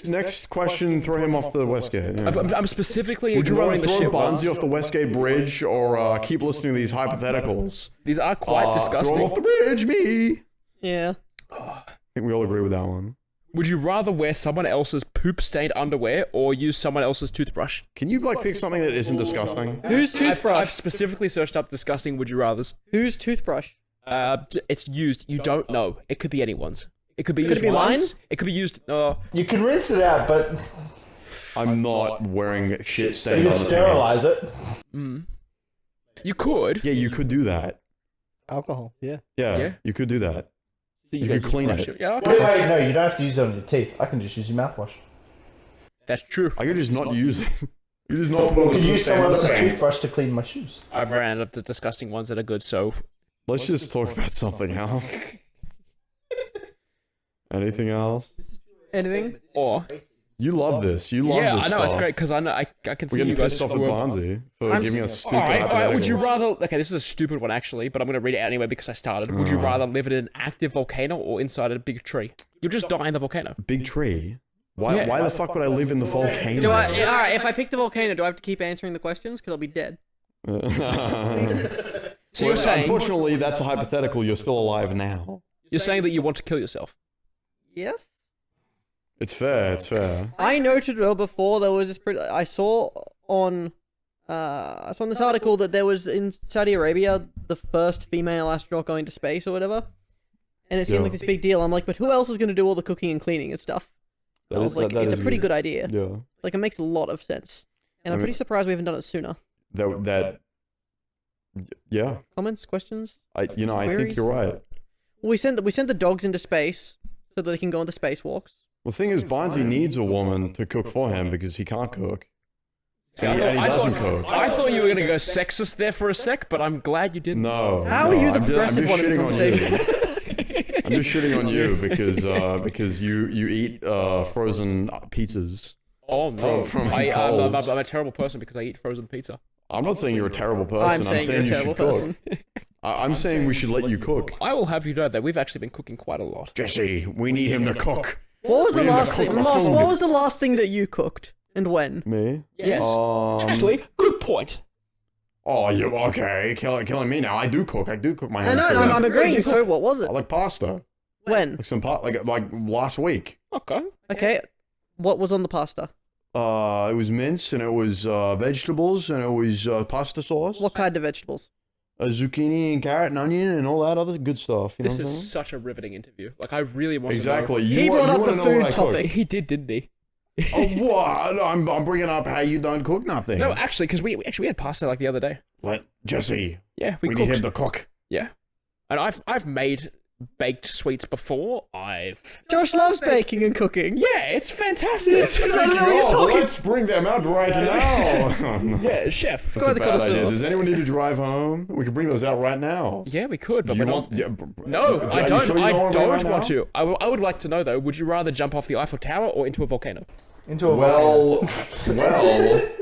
next question, throw him off the Westgate. Yeah. I'm specifically Would you rather ignoring the throw shit Barnzey ones. off the Westgate Bridge or keep listening to these hypotheticals? These are quite Throw him disgusting. off the bridge, me. Yeah. I think we all agree with that one. Would you rather wear someone else's poop-stained underwear or use someone else's toothbrush? Can you pick something that isn't disgusting? Whose I've toothbrush? specifically searched up disgusting would you rathers. Whose toothbrush? It's used. You don't know. It could be anyone's. It could be Could used it be mine? once. It could be used. You can rinse it out, but I'm not wearing shit you stained can on sterilize it. You could. Yeah, you could do that. Alcohol, yeah. Yeah, Yeah. you could do that. So You could clean brush it. Yeah, okay. Wait, no, you don't have to use it on your teeth. I can just use your mouthwash. That's true. I could just not use it. You just not put on You the can use stain someone on the else's paint. toothbrush to clean my shoes. I've ran out of the disgusting ones that are good, so Let's just talk about something else. Anything else? Anything? or You love this. You love yeah, this I know stuff. it's great because I know I can see We're you getting guys pissed off with Barnzey for I'm giving s- us stupid All right. Would you hypotheticals. rather? Okay, this is a stupid one actually, but I'm gonna read it out anyway because I started. Would you rather live in an active volcano or inside a big tree? You'll just die in the volcano. Big tree? Why? Yeah. Why the fuck would I live in the volcano? Do I? All right. If I pick the volcano, do I have to keep answering the questions? Because I'll be dead. So you're saying Unfortunately, that's a hypothetical. You're still alive now. that you want to kill yourself? Yes. It's fair. It's fair. I noted before there was this. I saw on this article that there was in Saudi Arabia the first female astronaut going to space or whatever, and it seemed Yeah. like this big deal. I'm like, but who else is going to do all the cooking and cleaning and stuff? That I is- was like, that it's a is pretty weird. good idea. Yeah. Like, it makes a lot of sense, and I I'm mean- pretty surprised we haven't done it sooner. Yeah. Comments, questions? I think Queries? you're right. We sent the dogs into space so that they can go on the spacewalks. The thing is, Barnzey needs a woman to cook for him because he can't cook. See, And he doesn't cook. I thought you were gonna go sexist there for a sec, but I'm glad you didn't. No. How no, are you the I'm progressive one in the shitting on you. conversation? I'm just shitting on you because you eat frozen pizzas. Oh no, From I'm Coles. a terrible person because I eat frozen pizza. I'm not saying you're a terrible person. I'm saying you're a you terrible should person. cook. I'm saying we should let you cook. I will have you know that we've actually been cooking quite a lot. Jesse, we need him to cook. What was the We need to last cook thing, my Moss? food. What was the last thing that you cooked and when? Me? Yes. Actually, good point. Oh, you okay? Killing me now. I do cook. I do cook my I own know, food. I'm agreeing. So what was I it? like pasta. When? Like some like last week. Okay. Okay, what was on the pasta? It was mince, and it was vegetables, and it was pasta sauce. What kind of vegetables? Zucchini and carrot and onion and all that other good stuff. You This know what I'm is saying? such a riveting interview. Like, I really want to Exactly. He brought up the food know. topic. He did, didn't he? Oh, what? I'm bringing up how you don't cook nothing. No, actually, because we had pasta like the other day. Let Jesse. Yeah, We we need cooked. him to cook. Yeah, and I've made baked sweets before. Josh loves baking and cooking. Yeah, it's fantastic. I don't know what you're talking. Let's bring them out right now. Yeah, chef. That's a the bad idea. connoisseur. Does anyone need to drive home? We can bring those out right now. Yeah, we could, but Do you we're want? not. Yeah, No, are I you don't. sure you I want don't right want now? to. I would like to know though. Would you rather jump off the Eiffel Tower or into a volcano? Into a volcano. Well,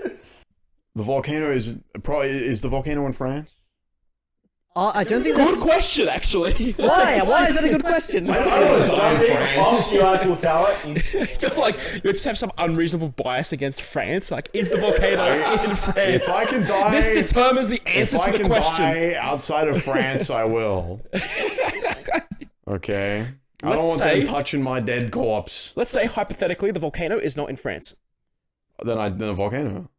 the volcano is the volcano in France? I don't think Good that's... question, actually. Why? Why is that a good question? I don't want to die in Jumping France. off the Eiffel Tower. I feel like you just have some unreasonable bias against France. Like, is the volcano in France? If I can die, This determines the answer if to I the can question. die outside of France, I will. Okay. I don't Let's want say- them touching my dead corpse. Let's say hypothetically the volcano is not in France. Then a volcano.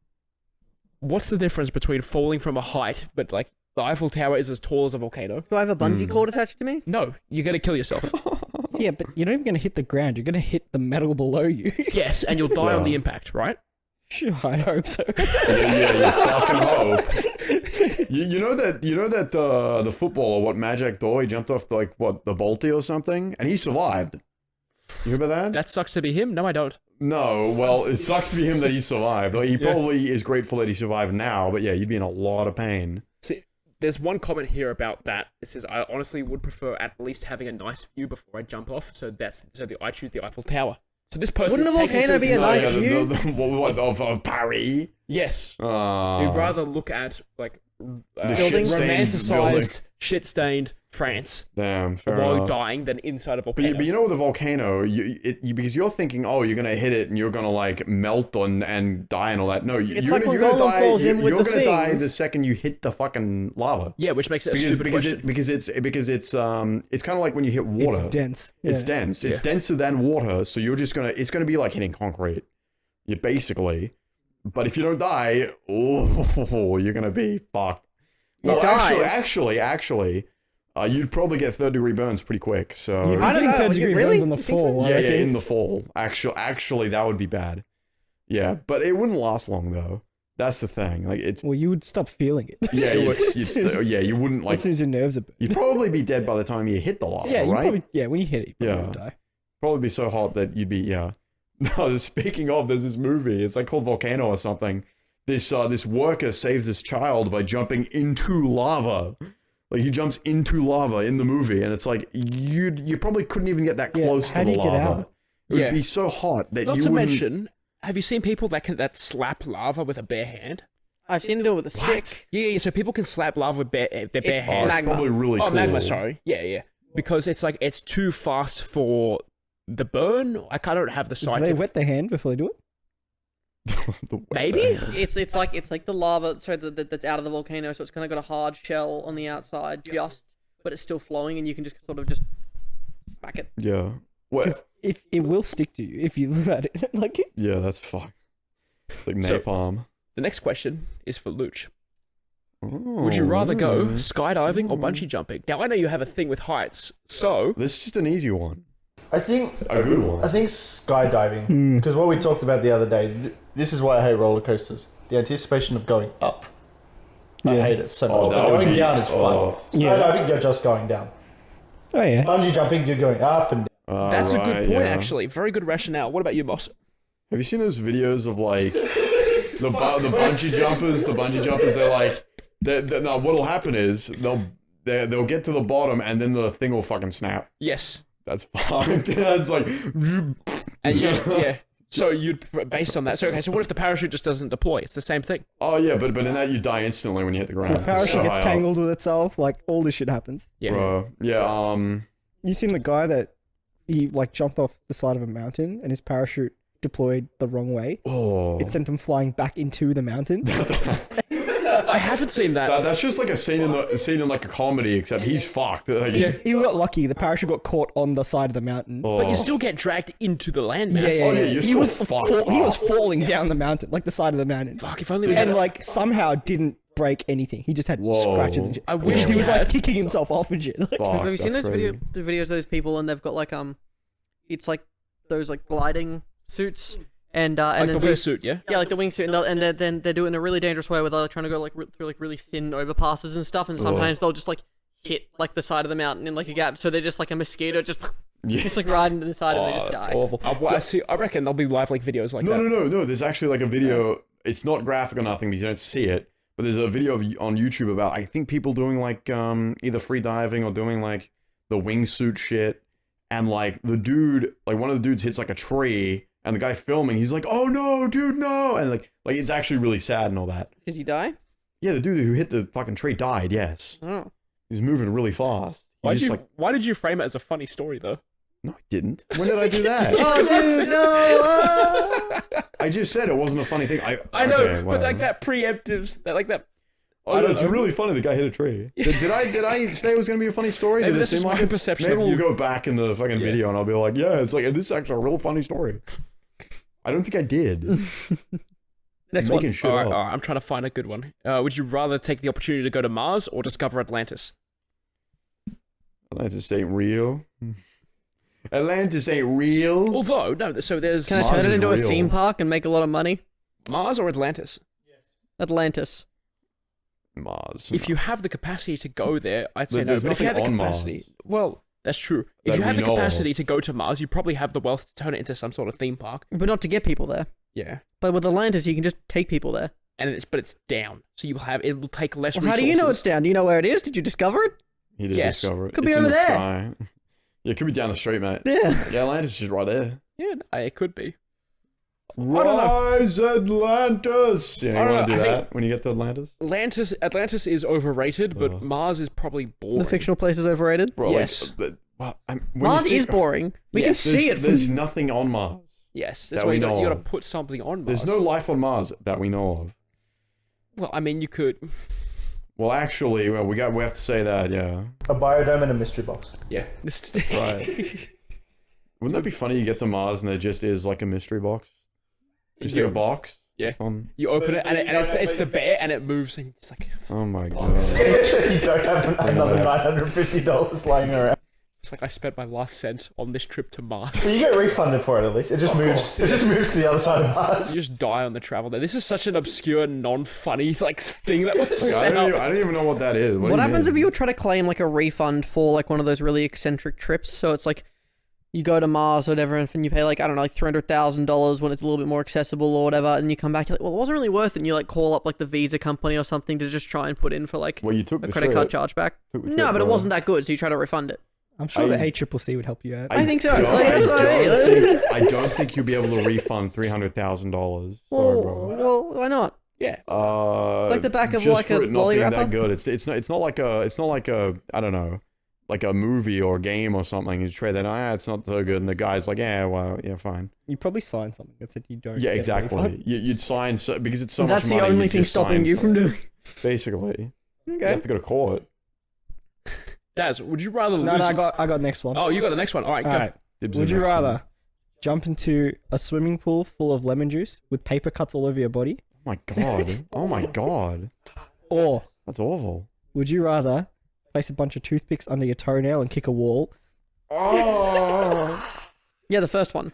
What's the difference between falling from a height, but like the Eiffel Tower is as tall as a volcano? Do I have a bungee cord attached to me? No, you're gonna kill yourself. Yeah, but you're not even going to hit the ground. You're going to hit the metal below you. Yes, and you'll die on Yeah. the impact, right? Sure, I hope so. Yeah, you fucking hope. You know that the footballer, what Magic Doy jumped off the Balti or something, and he survived. You hear about that? That sucks to be him. No, I don't. No, well, it sucks to be him that he survived. Like, he probably is grateful that he survived now, but yeah, you'd be in a lot of pain. See, there's one comment here about that. It says, I honestly would prefer at least having a nice view before I jump off, so I choose the Eiffel Tower. So this person Wouldn't a volcano be a nice view? What of Paris? Yes. You'd Uh, rather look at like Buildings? romanticized, shit-stained France damn, fair while enough. dying than inside a But volcano. you know with a volcano, because you're thinking, oh, you're gonna hit it and you're gonna like melt and die and all that. No, It's you're like gonna, when you're gonna Gollum die. falls in with You're the gonna die thing. the second you hit the fucking lava. Yeah, which makes it a stupid question. It's kind of like when you hit water. It's dense. It's Yeah. dense. It's Yeah. denser than water, so it's gonna be like hitting concrete. You basically. But if you don't die, oh, you're gonna be fucked. Well, dive. actually, you'd probably get third-degree burns pretty quick. So You'd be I don't getting know, third-degree really? burns on the You think so? fall. I yeah, reckon. in the fall. Actually, that would be bad. Yeah, but it wouldn't last long though. That's the thing. Like it's Well, you would stop feeling it. yeah, you wouldn't like. As soon as your nerves are. You'd probably be dead by the time you hit the lava, Yeah, you right? probably. When you hit it, you probably Yeah. would die. Probably be so hot that you'd be yeah. No, speaking of, there's this movie. It's like called Volcano or something. This worker saves his child by jumping into lava. Like he jumps into lava in the movie, and it's like you probably couldn't even get that Yeah, close how to do the you get lava. out? It would Yeah. be so hot that Not you to wouldn't. mention, have you seen people that slap lava with a bare hand? I've seen it do it with a stick. Yeah, so people can slap lava with their bare Oh, hands. it's Magma. probably really Oh, cool. magma, sorry. Yeah. Because it's like, it's too fast for the burn. I don't have the Do they scientific... wet their hand before they do it? The wet Maybe? band. It's like the lava, that's out of the volcano, so it's kind of got a hard shell on the outside, but it's still flowing, and you can just sort of just smack it. Yeah. Well, Because if it will stick to you if you look at it, like yeah, that's fucked. It's like So- napalm. The next question is for Luch. Would you rather go skydiving or bungee jumping? Now, I know you have a thing with heights, so... This is just an easy one. I think A good one. I think skydiving, because what we talked about the other day. This is why I hate roller coasters. The anticipation of going up. I Yeah. hate it so much. Oh, But that would going be- down is fun. oh. Yeah. Skydiving, you're just going down. oh yeah. Bungee jumping, you're going up and down. That's a Right, good point, yeah. actually. Very good rationale. What about you, boss? Have you seen those videos of like the bungee jumpers? The bungee jumpers, they're like, no. What'll happen is they'll get to the bottom and then the thing will fucking snap. Yes. That's fine. It's like, And you just, yeah. So you'd, based on that, so what if the parachute just doesn't deploy? It's the same thing. oh yeah, but in that you die instantly when you hit the ground. The parachute So gets high up. tangled with itself. Like all this shit happens. Yeah. Bro, yeah. You seen the guy that he like jumped off the side of a mountain and his parachute deployed the wrong way? Oh. It sent him flying back into the mountain. I haven't seen that. That's just like a scene in like a comedy, except he's fucked. Like, Yeah. He got lucky. The parachute got caught on the side of the mountain. But you still get dragged into the landmass. You're he still was fucked. he was falling down the mountain, like the side of the mountain. Fuck, if only we had And like somehow didn't break anything. He just had Whoa. scratches and shit. I wish he we was like had- kicking himself off and shit. Like, Fuck, Have you seen that's those crazy. the videos of those people and they've got like it's like those like gliding suits and like then the wingsuit, yeah? yeah, like the wingsuit, and then they do it in a really dangerous way where they're trying to go like through like really thin overpasses and stuff, and sometimes they'll just like hit like the side of the mountain in like a gap, so they're just like a mosquito just just like riding to the side and they just That's die. awful. I reckon there'll be live like videos like that. No. There's actually like a video. It's not graphic or nothing because you don't see it. But there's a video on YouTube about, I think, people doing like either free diving or doing like the wingsuit shit. And like the dude, like one of the dudes hits like a tree, and the guy filming, he's like, "Oh no, dude, no!" And like it's actually really sad and all that. Did he die? Yeah, the dude who hit the fucking tree died. Yes, Oh. he's moving really fast. Why He's did just you why did you frame it as a funny story though? no, I didn't. When did I do that? Oh, dude, no! I just said it wasn't a funny thing. I know, okay, but whatever. like that preemptive, that like that. Oh, no, it's really funny. The guy hit a tree. Did I say it was gonna be a funny story? Maybe Did it that's seem just like my it? perception Maybe of we'll you. go back in the fucking video and I'll be like, yeah, it's like this is actually a real funny story. I don't think I did. Next Making one. shit All right, up. I'm trying to find a good one. Would you rather take the opportunity to go to Mars or discover Atlantis? Atlantis ain't real. Atlantis ain't real. Although, no, so there's Can I Mars turn it is into a real. theme park and make a lot of money? Mars or Atlantis. Atlantis. Mars. If you have the capacity to go there, I'd say no. There's But if you have the nothing on capacity, well, that's true. If That you have we the know capacity to go to Mars, you probably have the wealth to turn it into some sort of theme park. But not to get people there. Yeah, But with Atlantis, you can just take people there. and it's down, so you will have it will take less. Well, how do you know it's down? Do you know where it is? Did you discover it? He did Yes. discover it. Could be It's in over the there. sky. Yeah, it could be down the street, mate. Yeah. Yeah, Atlantis is just right there. Yeah, it could be. Rise, Atlantis! Yeah, you I don't want to know, do I that when you get to Atlantis? Atlantis is overrated, but Mars is probably boring. The fictional place is overrated. Bro, Yes. when Mars you is think- boring. We can Yes. see it from There's nothing on Mars. Yes, that's That why we you know got to of. put something on Mars. There's no life on Mars that we know of. Well, I mean, you could. Well, actually, we have to say that, yeah. A biodome and a mystery box. Yeah. Right. Wouldn't that be funny? You get to Mars and there just is like a mystery box. Just like Yeah. a box. Yeah. Just on- You open it and it's the bear and it moves and it's like Oh my god. You don't have another $950 lying around. it's like I spent my last cent on this trip to Mars. You get refunded for it at least. It just moves. It just moves to the other side of Mars. You just die on the travel there. This is such an obscure, non-funny like thing that was Like, set up. I don't even know what that is. What happens if you try to claim like a refund for like one of those really eccentric trips? So it's like you go to Mars or whatever, and you pay like I don't know, like $300,000 when it's a little bit more accessible or whatever, and you come back, you're like, well, it wasn't really worth it. And you like call up like the Visa company or something to just try and put in for like Well, you took a the credit trip. card chargeback. Took the No, trip, but it bro. wasn't that good, so you try to refund it. I'm sure I- the ACCC would help you out. I think so. Like, that's what I mean. I don't think you'll be able to refund $300,000. Well, why not? Yeah. Like the back of just like for a it not lolly being wrapper? that good. It's not like a I don't know, like a movie or a game or something. You trade that. It's not so good, and the guy's like, yeah, well, yeah, fine. You probably signed something that said you don't. Yeah, get a exactly. refund. You'd sign because it's so That's much the money. only you'd thing just stopping sign you from something. doing. Basically, you Okay. have to go to court. Daz, would you rather No, lose? no, I got next one. Oh, you got the next one. All right, All go. right. Dibs Would the you next one. rather jump into a swimming pool full of lemon juice with paper cuts all over your body, Oh my god! Oh my god! or That's awful. would you rather place a bunch of toothpicks under your toenail and kick a wall? Oh. Yeah, the first one.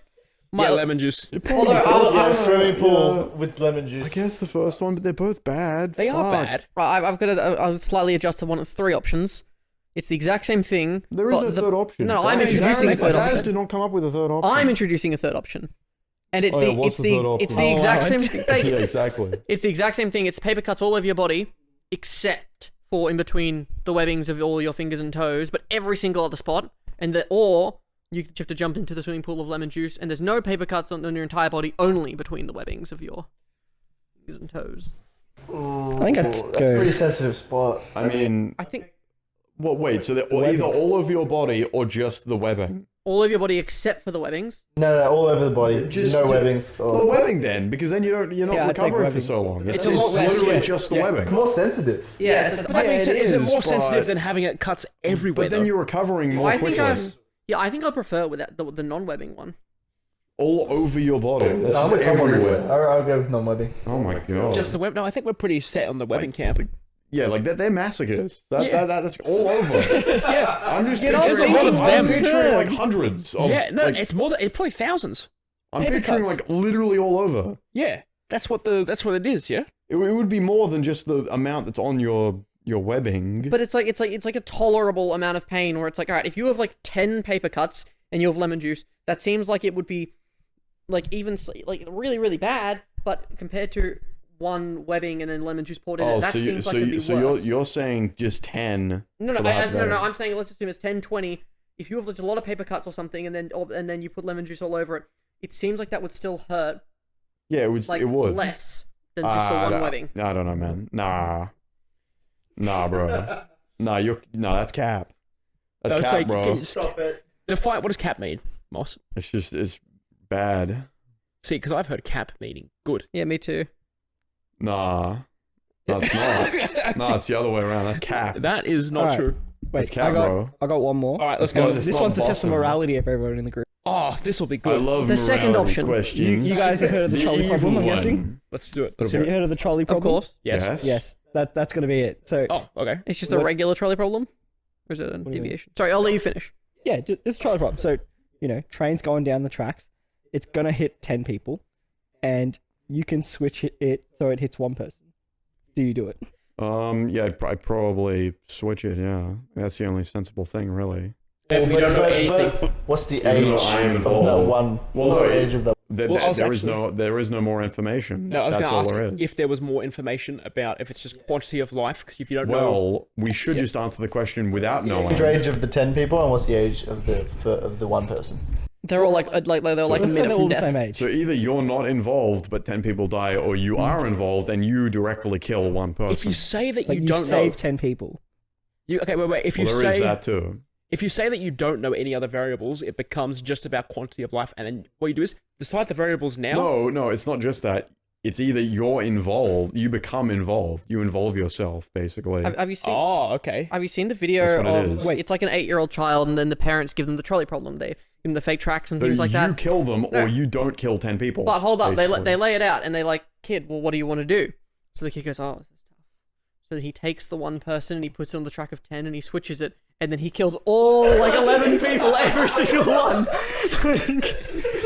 Yeah, lemon juice. Although I was swimming Yeah. pool with lemon juice. I guess the first one, but they're both bad. They are Fuck. bad. Right, I've got I'll slightly adjust to one. It's three options. It's the exact same thing. There is but no the- third option. No, I'm introducing a third Daz option. did not come up with a third option. I'm introducing a third option, and it's Oh, yeah, the what's it's the third the option? it's the Oh, exact wow. same yeah, thing. exactly. It's the exact same thing. It's paper cuts all over your body, except for in between the webbings of all your fingers and toes, but every single other spot. Or you have to jump into the swimming pool of lemon juice, and there's no paper cuts on your entire body, only between the webbings of your fingers and toes. I think I'd That's a go. pretty sensitive spot. I mean, I think well, wait. So they're either webbings. all over your body or just the webbing. all over your body except for the webbings. No, all over the body. Just- no just- webbings. Well, webbing then, because then you're not Yeah, I'd take recovering for webbing. so long. It's a lot less, literally yeah. just the Yeah. webbing. It's more sensitive. Yeah, But that Yeah, makes it it, is it is, more sensitive but- than having it cuts everywhere? But then though? you're recovering more I think quickly. I think I prefer with that the non-webbing one. All over your body. That's I'm just with Tom on this. everywhere. I'll go with non-webbing. Oh my god. Just the web. No, I think we're pretty set on the webbing camp. Yeah, like they're masochists. Yeah. That's all over. Yeah, I'm just You know, picturing, there's a lot of I'm them. picturing like hundreds of. yeah. No, like, it's more than it's probably thousands. I'm paper picturing cuts. like literally all over. Yeah, that's what it is. Yeah. It would be more than just the amount that's on your webbing. But it's like a tolerable amount of pain where it's like, all right, if you have like 10 paper cuts and you have lemon juice, that seems like it would be like like really really bad. But compared to one webbing and then lemon juice poured in it, that seems like it'd be worse. you're saying just 10? No, for the hypothetical. I'm saying let's assume it's 10, 20. If you have like a lot of paper cuts or something, and then you put lemon juice all over it, it seems like that would still hurt Yeah, it would. like it would. less than just the one webbing. I don't know, man. Nah, bro. That's cap. That's No, it's cap, like, bro. Stop it. Define what does cap mean, Moss? It's bad. See, because I've heard cap meaning good. Yeah, me too. Nah, that's not. Nah, it's the other way around. That's cap. That is not Alright. true. Wait, It's cat, I got bro. I got one more. All right, let's It's not- go. it's This not one's to test the Boston. morality of everyone in the group. Oh, this will be I good. love The second morality option. questions. You guys have heard of the trolley problem, I'm evil guessing? one. Let's do it. Let's Have hear you it. heard of the trolley Of problem? course. Yes. Yes. That's gonna be it. So Oh, okay. It's just a What- regular trolley problem? Or is it a do you mean? deviation? Sorry, I'll let you finish. yeah, it's a trolley problem. So train's going down the tracks. It's gonna hit 10 people, and you can switch it so it hits one person. Do you do it? Yeah, I'd probably switch it. Yeah, that's the only sensible thing, really. And we don't know anything. But what's the Even age though I am of that involved. one? Well, What's no, the age of that? Well, I was There is actually- no more information. No, I was That's going all to there ask is. if there was more information about if it's just quantity of life, because if you don't know, Well, we should just answer the question without knowing. The age of the 10 people, and what's the age of the one person? They're all like they're like a Let's say minute they're all from the death. same age. So either you're not involved, but 10 people die, or you are involved and you directly kill one person. if you say that Like you you don't save know, 10 people. okay, wait. If well, you there is say that too. if you say that you don't know any other variables, it becomes just about quantity of life, and then what you do is decide the variables now. No, it's not just that. It's either you're involved, you become involved, you involve yourself, basically. Have you seen Oh, okay. Have you seen the video That's what it of is. wait, it's like an 8-year-old child and then the parents give them the trolley problem. They give them the fake tracks and So things like you that. kill them, No. or you don't kill 10 people. But hold up, basically. they lay it out and they like, kid, well, what do you want to do? So the kid goes, oh, this is tough. So he takes the one person and he puts it on the track of 10 and he switches it, and then he kills all like 11 people, every single one.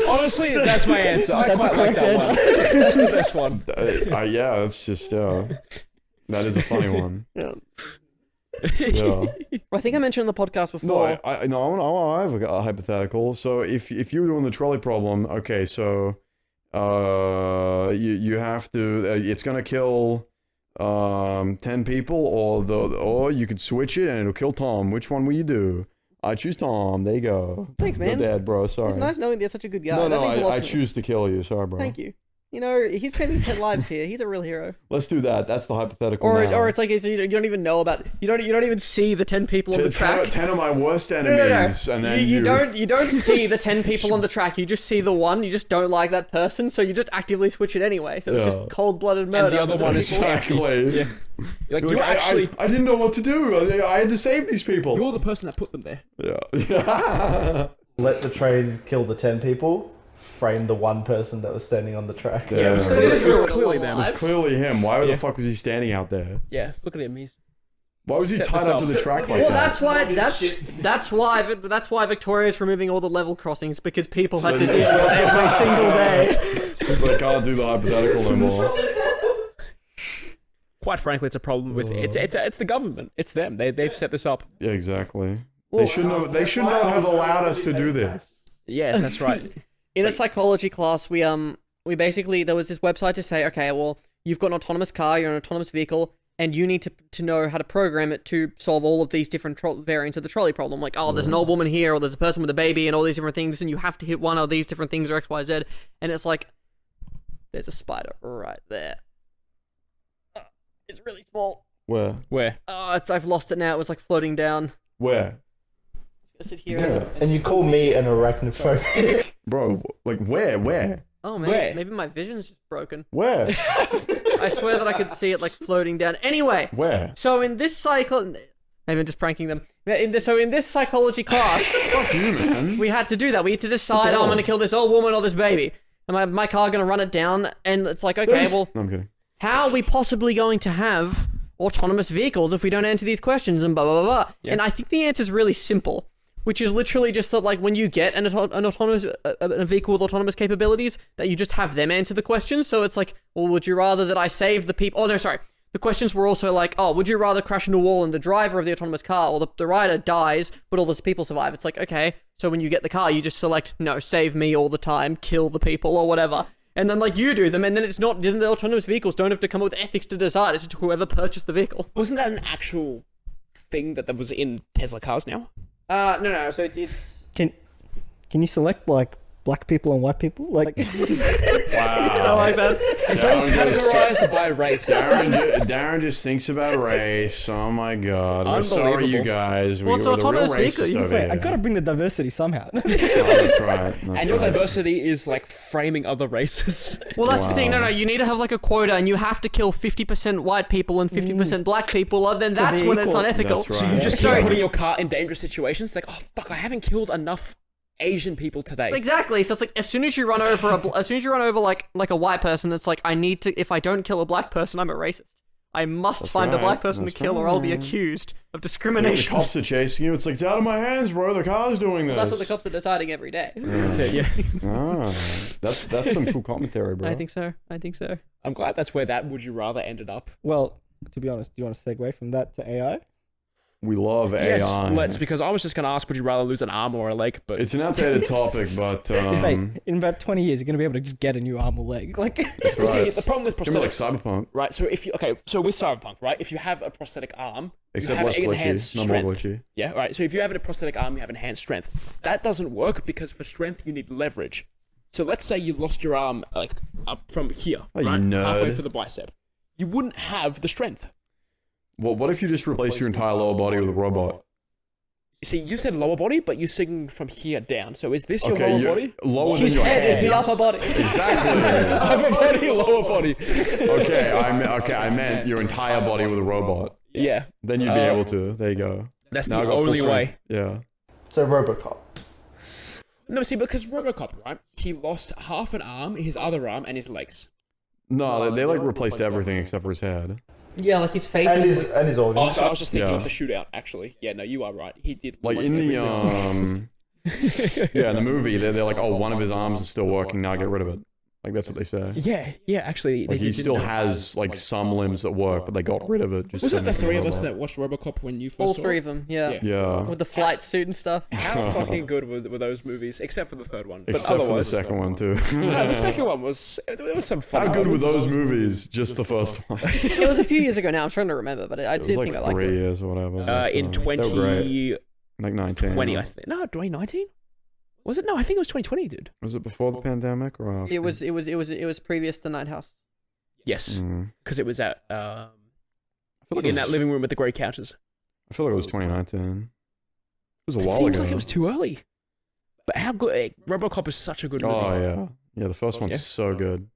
Honestly, that's my answer. I That's quite a like correct that one. That's the best one. Yeah, that's just that is a funny one. Yeah. Yeah. I think I mentioned in the podcast No, before. I have a hypothetical. So if you were doing the trolley problem, okay, so you have to it's gonna kill 10 people, or you could switch it and it'll kill Tom. Which one will you do? I choose Tom. There you go. Thanks, man. You're dead, bro. Sorry. It's nice knowing you're such a good guy. No, That means a lot I to me. choose to kill you. Sorry, bro. Thank you. You know, he's saving 10 lives here. He's a real hero. Let's do that. That's the hypothetical. Or now. it's like you don't even know about you don't even see the 10 people on the track. 10 of my worst No, enemies, no, no. and then You don't see the 10 people on the track. You just see the one. You just don't like that person, so you just actively switch it anyway. So it's Yeah. just cold-blooded murder. the other one is Exactly. Yeah. Like You're you like, actually, I didn't know what to do. I had to save these people. you're the person that put them there. Yeah. Let the train kill the 10 people. Frame the one person that was standing on the track. Yeah, it was Clearly them. Lives. Clearly him. Why Yeah. the fuck was he standing out there? Yeah, look at him. He's Why was he Set tied this up up. to the track like Well, that? that's why Victoria's removing all the level crossings, because people had So to they- deal with it every single day. I can't do the hypothetical no more. quite frankly, it's a problem with it's the government. It's them. They've set this up. Yeah, exactly. They should not have allowed us to do this. Yes, that's right. In a psychology class, we basically, there was this website to say, okay, well, you've got an autonomous car, you're an autonomous vehicle, and you need to know how to program it to solve all of these different variants of the trolley problem. Like, oh, there's an old woman here, or there's a person with a baby, and all these different things, and you have to hit one of these different things, or X, Y, Z. And it's like, there's a spider right there. It's really small. Where? Where? Oh, I've lost it now. It was like floating down. Where? Sit here. Yeah. And you call me an arachnophobic. Bro, like where? Oh man, Where? maybe my vision's just broken. Where? I swear that I could see it like floating down. Anyway, Where? so in this cycle, maybe I'm just pranking them. In this psychology class, Fuck you, man. we had to do that. We had to decide, I'm gonna kill this old woman or this baby. Am my car gonna run it down? And it's like, okay, well, No, I'm kidding. how are we possibly going to have autonomous vehicles if we don't answer these questions and blah blah blah blah? And I think the answer is really simple, which is literally just that, like, when you get an autonomous a vehicle with autonomous capabilities, that you just have them answer the questions. So it's like, well, would you rather that I saved the people? Oh no, sorry. The questions were also like, oh, would you rather crash into a wall and the driver of the autonomous car or the rider dies, but all the people survive? It's like, okay, so when you get the car, you just select, no, save me all the time, kill the people or whatever. And then, like, you do them, and then it's not, then the autonomous vehicles don't have to come up with ethics to decide. It's just whoever purchased the vehicle. Wasn't that an actual thing that was in Tesla cars now? No, so it's Can you select like black people and white people? Like, I like that. It's all categorized by race. Darren just thinks about race. Oh my god. We're sorry, you Unbelievable. guys. Well, it's We're the real autonomous vehicle. racists over wait, here. I gotta bring the diversity somehow. Oh, that's right. And your diversity is like framing other races. Well, that's the thing. Wow. No, you need to have like a quota, and you have to kill 50% white people and 50% black people, and then that's be when it's equal. unethical. That's So right. you just keep Sorry. putting your car in dangerous situations. Like, oh fuck, I haven't killed enough Asian people today. Exactly. So it's like as soon as you run over like a white person, it's like I need to. If I don't kill a black person, I'm a racist. I must find a right. black person to That's kill, or I'll be right. accused of The discrimination. cops are chasing you. It's like, it's out of my hands, bro. The car's doing this. That's what the cops are deciding every day. That's it, yeah. Ah, that's some cool commentary, bro. I think so. I'm glad that's where that would you rather ended up. Well, to be honest, do you want to segue from that to AI? We love Yes, AI. let's, because I was just going to ask, would you rather lose an arm or a leg? But It's an outdated topic, but Mate, in about 20 years, you're gonna be able to just get a new arm or leg. Like, that's You see, right. the problem with It's gonna be like prosthetics, Cyberpunk, right? So if you so with Cyberpunk, right? If you have a prosthetic arm, except you less have enhanced glitchy, no more strength. glitchy. Yeah, right. So if you have a prosthetic arm, you have enhanced strength. That doesn't work because for strength you need leverage. So let's say you lost your arm like up from here, Oh, you right, halfway nerd. for the bicep. You wouldn't have the strength. Well, what if you just replace your entire lower body with a robot? See, you said lower body, but you're singing from here down. So is this your lower you're body? lower His than your head is the upper body. Exactly. Upper body, lower body. Okay, I meant your entire body with a robot. Yeah, Then you'd be able to. There you go. that's Now I the got full only way. strength. Yeah. So Robocop. No, see, because RoboCop, right? He lost half an arm, his other arm, and his legs. No, they like replaced everything except for his head. Yeah, like his face. And is his Oh, organs. so I was just thinking Yeah. of the shootout. Actually, yeah, no, you are right. He did Like lose in the everything. yeah, in the movie, they're like, oh, one of his arms is still working. Now get rid of it. Like that's what they say. Yeah, actually, Like they he did still do that. has like some limbs that work, but they got rid of it. Just Was to it the make him three a of us robot. that watched RoboCop when you first all saw three it? of them. Yeah. Yeah. With the flight suit and stuff. How fucking good were those movies? Except for the third one, but Except for the otherwise, second one too. No, the second one was there was some fun. How good were moments. those movies? Just the first one. It was a few years ago now. I'm trying to remember, but I It was did like think I liked 3 it. years or whatever. but, In they were great. 2020, Like 19. I think. No, 2019. Was it? No, I think it was 2020, dude. Was it before the pandemic or after? It was previous to Night House. Yes, Mm. because it was at I feel like in it that was, living room with the grey couches. I feel like it was 2019. It was a It while seems ago. like it was too early. But how good? RoboCop is such a good movie. Oh yeah, yeah. The first one's Yeah. so good.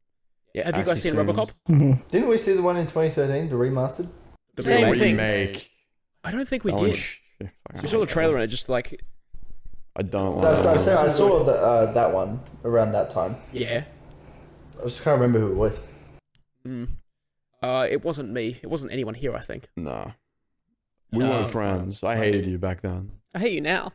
Yeah, have you guys seen Action RoboCop? scenes. Didn't we see the one in 2013, the remastered? The Same remake? thing. Remake. I don't think we That one did. We saw the trailer and it just like, I don't No, like. so, that. I saw that one around that time. yeah. I just can't remember who it was. Mm. It wasn't me. It wasn't anyone here, I think. Nah. We weren't friends. I hated you back then. I hate you now.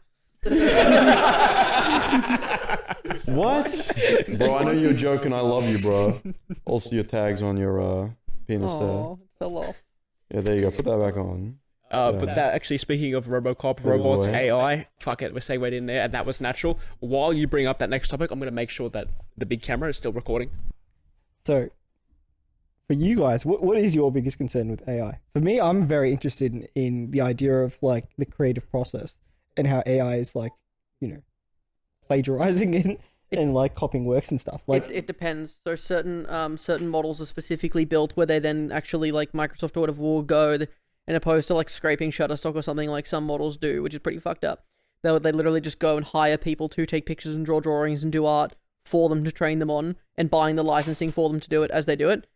What? Bro, I know you're joking. I love you, bro. Also, your tags on your penis Oh, it fell off. there. Yeah, there you go. Put that back on. But that actually, speaking of RoboCop, Oh, robots, boy. AI, fuck it, we're segued in there, and that was natural. While you bring up that next topic, I'm going to make sure that the big camera is still recording. So, for you guys, what is your biggest concern with AI? For me, I'm very interested in the idea of like the creative process and how AI is like, plagiarizing and like copying works and stuff. Like, It depends. So certain models are specifically built where they then actually like Microsoft or whatever will go and opposed to like scraping Shutterstock or something like some models do, which is pretty fucked up. They literally just go and hire people to take pictures and draw drawings and do art for them to train them on, and buying the licensing for them to do it as they do it,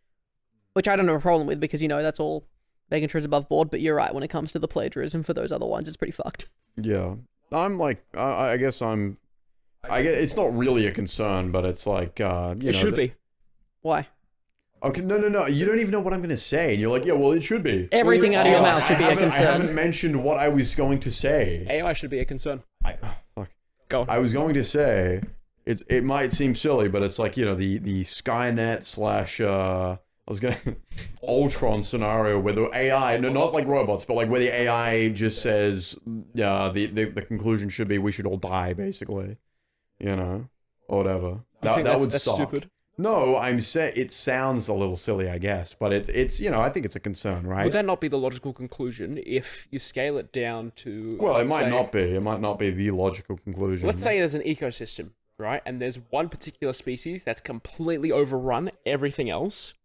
which I don't have a problem with because, that's all making sure it's above board. But you're right, when it comes to the plagiarism for those other ones, it's pretty fucked. Yeah. I'm like, I guess it's not really a concern, but it's like, It should be. Why? Okay, no. You don't even know what I'm going to say. And you're like, yeah, well, it should be. Everything out of your mouth should be a I concern. haven't mentioned what I was going to say. AI should be a concern. Fuck. Go on. I was going to say, it might seem silly, but it's like, the Skynet / Ultron scenario where the AI, no, not like robots, but like where the AI just says, the conclusion should be we should all die, basically. Or whatever. That would suck. Stupid. No, I'm saying it sounds a little silly, I guess, but it's I think it's a concern, right? Would that not be the logical conclusion if you scale it down to? Well, it might not be. It might not be the logical conclusion. Let's say there's an ecosystem, right? And there's one particular species that's completely overrun everything else.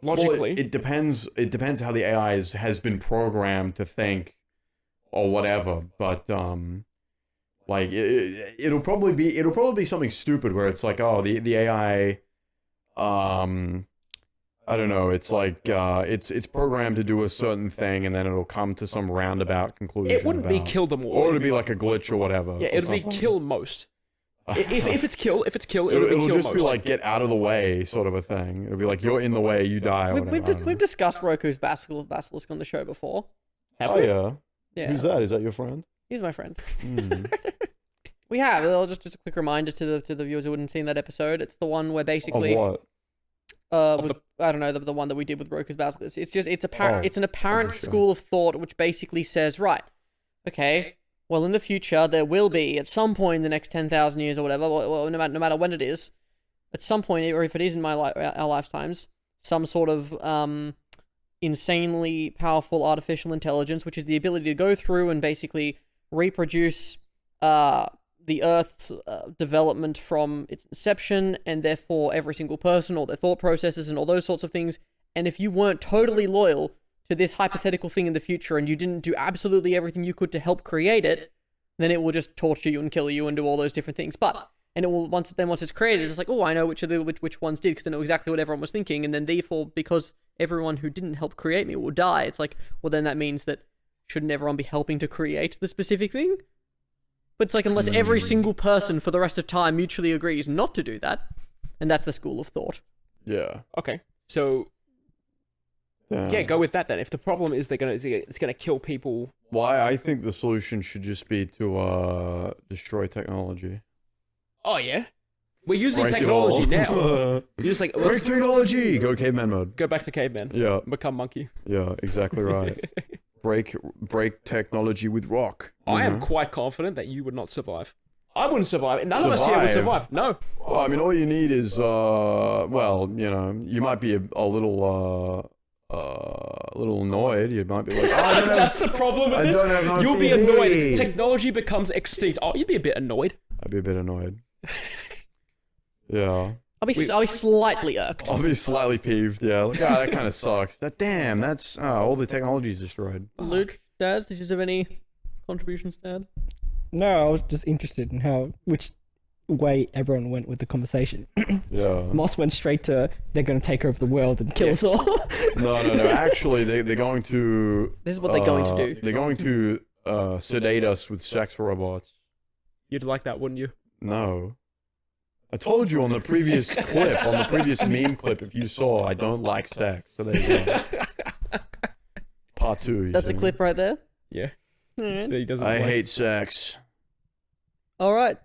Logically, well, it depends. It depends how the AI has been programmed to think, or whatever. But like it'll probably be something stupid where it's like, oh, the AI. I don't know. It's like it's programmed to do a certain thing, and then it'll come to some roundabout conclusion. It wouldn't be kill them all. Or it'd be like a glitch or whatever. Yeah, it'll be kill most. If it's kill, it'll it'll kill just most. be like get out of the way sort of a thing. It'll be like you're in the way, you die. Or whatever. We've discussed Roku's basilisk on the show before. Have Oh we? yeah. Yeah, Who's that? Is that your friend? he's my friend. Mm. We have. Just a quick reminder to the viewers who wouldn't seen that episode. It's the one where basically Of what? I don't know, the one that we did with Roku's basilisk. It's an apparent school of thought which basically says, right, okay, well, in the future there will be at some point in the next 10,000 years or whatever, well, no matter when it is, at some point, or if it is in our lifetimes, some sort of insanely powerful artificial intelligence, which is the ability to go through and basically reproduce the Earth's development from its inception, and therefore every single person, all their thought processes and all those sorts of things. And if you weren't totally loyal to this hypothetical thing in the future, and you didn't do absolutely everything you could to help create it, then it will just torture you and kill you and do all those different things. And it will once it's created, it's like, oh, I know which ones did, because I know exactly what everyone was thinking. And then therefore, because everyone who didn't help create me will die, it's like, well, then that means that shouldn't everyone be helping to create the specific thing? But it's like, unless every single person for the rest of time mutually agrees not to do that, and that's the school of thought. Yeah. Okay, so yeah, go with that then. If the problem is it's gonna kill people. Why I think the solution should just be to destroy technology. Oh yeah, we're using Break it technology all. now. You're just like, Break let's technology. Go caveman mode. go back to caveman. Yeah. Become monkey. Yeah. Exactly right. break technology with rock. I am quite confident that you would not survive. I wouldn't survive. None of us here would survive. No. Well, I mean, all you need is you might be a little annoyed. You might be like, I don't know. That's the problem with I this. don't have no You'll be TV. annoyed. Technology becomes extinct. Oh, you'd be a bit annoyed. I'd be a bit annoyed. Yeah. I'll be slightly irked. I'll be slightly peeved. Yeah. Like, that kind of sucks. That's all the technology's destroyed. Luke, Daz, did you have any contributions, Dad? No, I was just interested in which way everyone went with the conversation. Yeah. Moss went straight to they're going to take over the world and kill us all. No. Actually, they're going to. This is what they're going to do. They're going to sedate us with sex robots. You'd like that, wouldn't you? No. I told you on the previous clip, on the previous meme clip, if you saw, I don't like sex. So there you go. Part 2. That's a clip right there. Yeah. Alright. He doesn't. I like- hate sex. All right.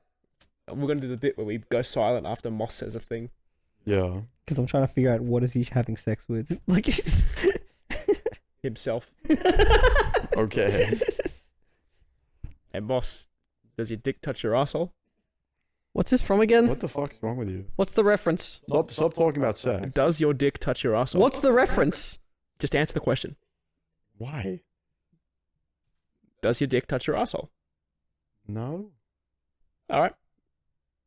We're gonna do the bit where we go silent after Moss says a thing. Yeah. Because I'm trying to figure out what is he having sex with. Like, Himself. Okay. Hey, Moss, does your dick touch your asshole? What's this from again? What the fuck's wrong with you? What's the reference? Stop talking about sex. Does your dick touch your asshole? What's the reference? Just answer the question. Why? Does your dick touch your asshole? No. All right,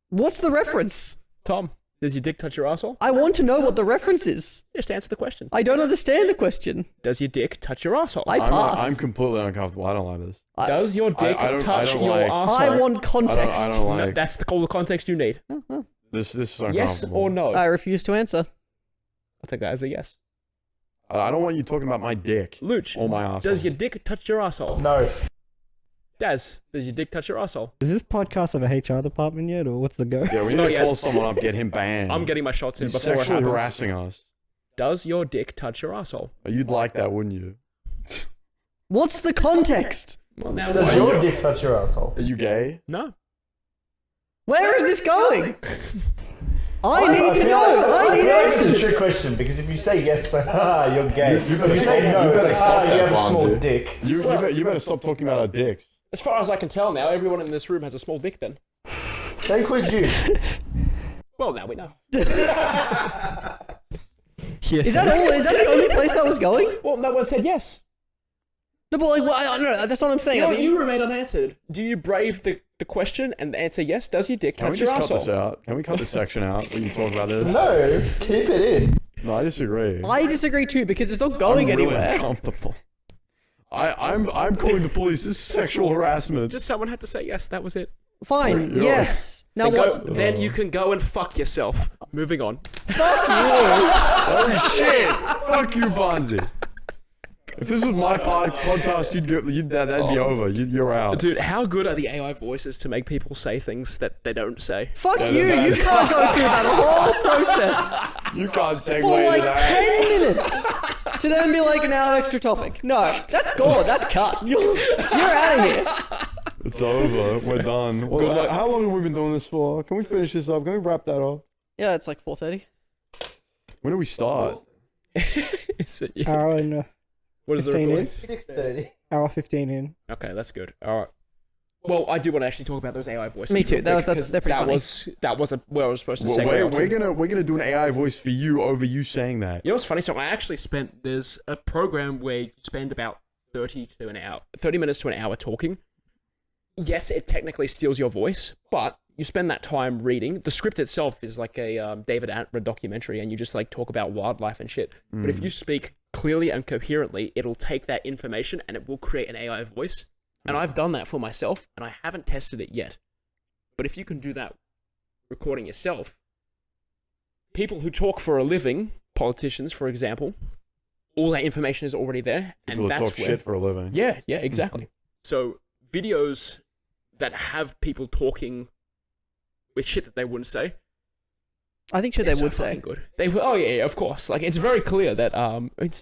What's the reference? Tom. Does your dick touch your asshole? I want to know what the reference is. Just answer the question. I don't understand the question. Does your dick touch your asshole? I pass. I'm completely uncomfortable. I don't like this. Does your dick I don't touch your like- asshole? I want context. I don't No, like that's all the context you need. this. This is uncomfortable. Yes or no? I refuse to answer. I'll take that as a yes. I don't want you talking about my dick Luch, or my asshole. does your dick touch your asshole? No. Daz, does your dick touch your asshole? Is this podcast of a HR department yet, or what's the go? Yeah, we need to call someone up, get him banned. I'm getting my shots in He's before it sexually happens. harassing us. Does your dick touch your asshole? You'd like that, wouldn't you? What's the context? Well, now Does your dick touch your asshole? Are you gay? No. Where is this going? I I need to feel know. like- I need feel like it's a answers. trick question because if you say yes, it's like, you're gay. You If you say no, it's like, you have a small Barnzey. dick. You better stop talking about our dicks. As far as I can tell now, everyone in this room has a small dick then. That includes you. Well, now we know. Yes. Is that all? Is that the only place that was going? Well, no one said yes. No, but like, no, that's what I'm saying. No, I mean, you remain unanswered. Do you brave the question and answer yes? Does your dick Can we touch your just cut asshole? this out? Can we cut this section out when you talk about this? No, keep it in. No, I disagree. I disagree too because it's not going I'm really anywhere. uncomfortable. I'm calling the police. This is sexual harassment. Just someone had to say yes. That was it. Fine. You're- Yes. Now Then, what? then you can go and fuck yourself. Moving on. Holy shit! Fuck you, Barnzey. If this was my podcast, that'd be over. You're out. Dude, how good are the AI voices to make people say things that they don't say? Fuck Yeah, you! no, You can't go through that whole process You can't segue for like into that. 10 minutes to then be like, now extra topic. No, that's gone. That's cut. You're out of here. It's over. We're done. Well, how long have we been doing this for? Can we finish this up? Can we wrap that up? Yeah, it's like 4:30. When do we start? Hour and What is the 15 recording? is? 6:30. hour 15 in. Okay, that's good. All right. Well, I do want to actually talk about those AI voices. Me too. real quick, They're pretty funny. that was where I was supposed to segue. We're gonna do an AI voice for you over you saying that. You know what's funny? So I actually there's a program where you spend about 30 minutes to an hour talking. Yes, it technically steals your voice, but you spend that time reading. The script itself is like a David Attenborough documentary, and you just like talk about wildlife and shit. But if you speak clearly and coherently, it'll take that information and it will create an AI voice. And I've done that for myself, and I haven't tested it yet. But if you can do that recording yourself, people who talk for a living, politicians, for example, all that information is already there, People and that that's talk where. shit for a living. Yeah, exactly. So videos that have people talking with shit that they wouldn't say. I think sure they're they so would say. fucking good. Oh yeah, of course. Like it's very clear that it's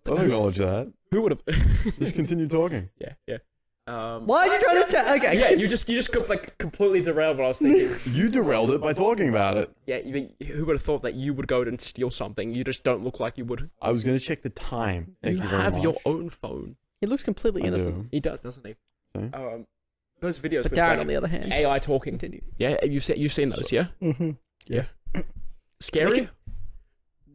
Don't acknowledge that. who would have Just continue talking. yeah. Why are you trying to tell? Okay. Yeah, you just like completely derailed what I was thinking. You derailed it by talking about it. Yeah, who would have thought that you would go and steal something? You just don't look like you would. I was gonna check the time. Thank you very have much. your own phone. He looks completely I innocent. do. He does, doesn't he? Okay. Those videos But with Darren, like, on the other hand, AI talking. continue. Yeah, you've seen those, yeah? Mm-hmm. Yes. Scary?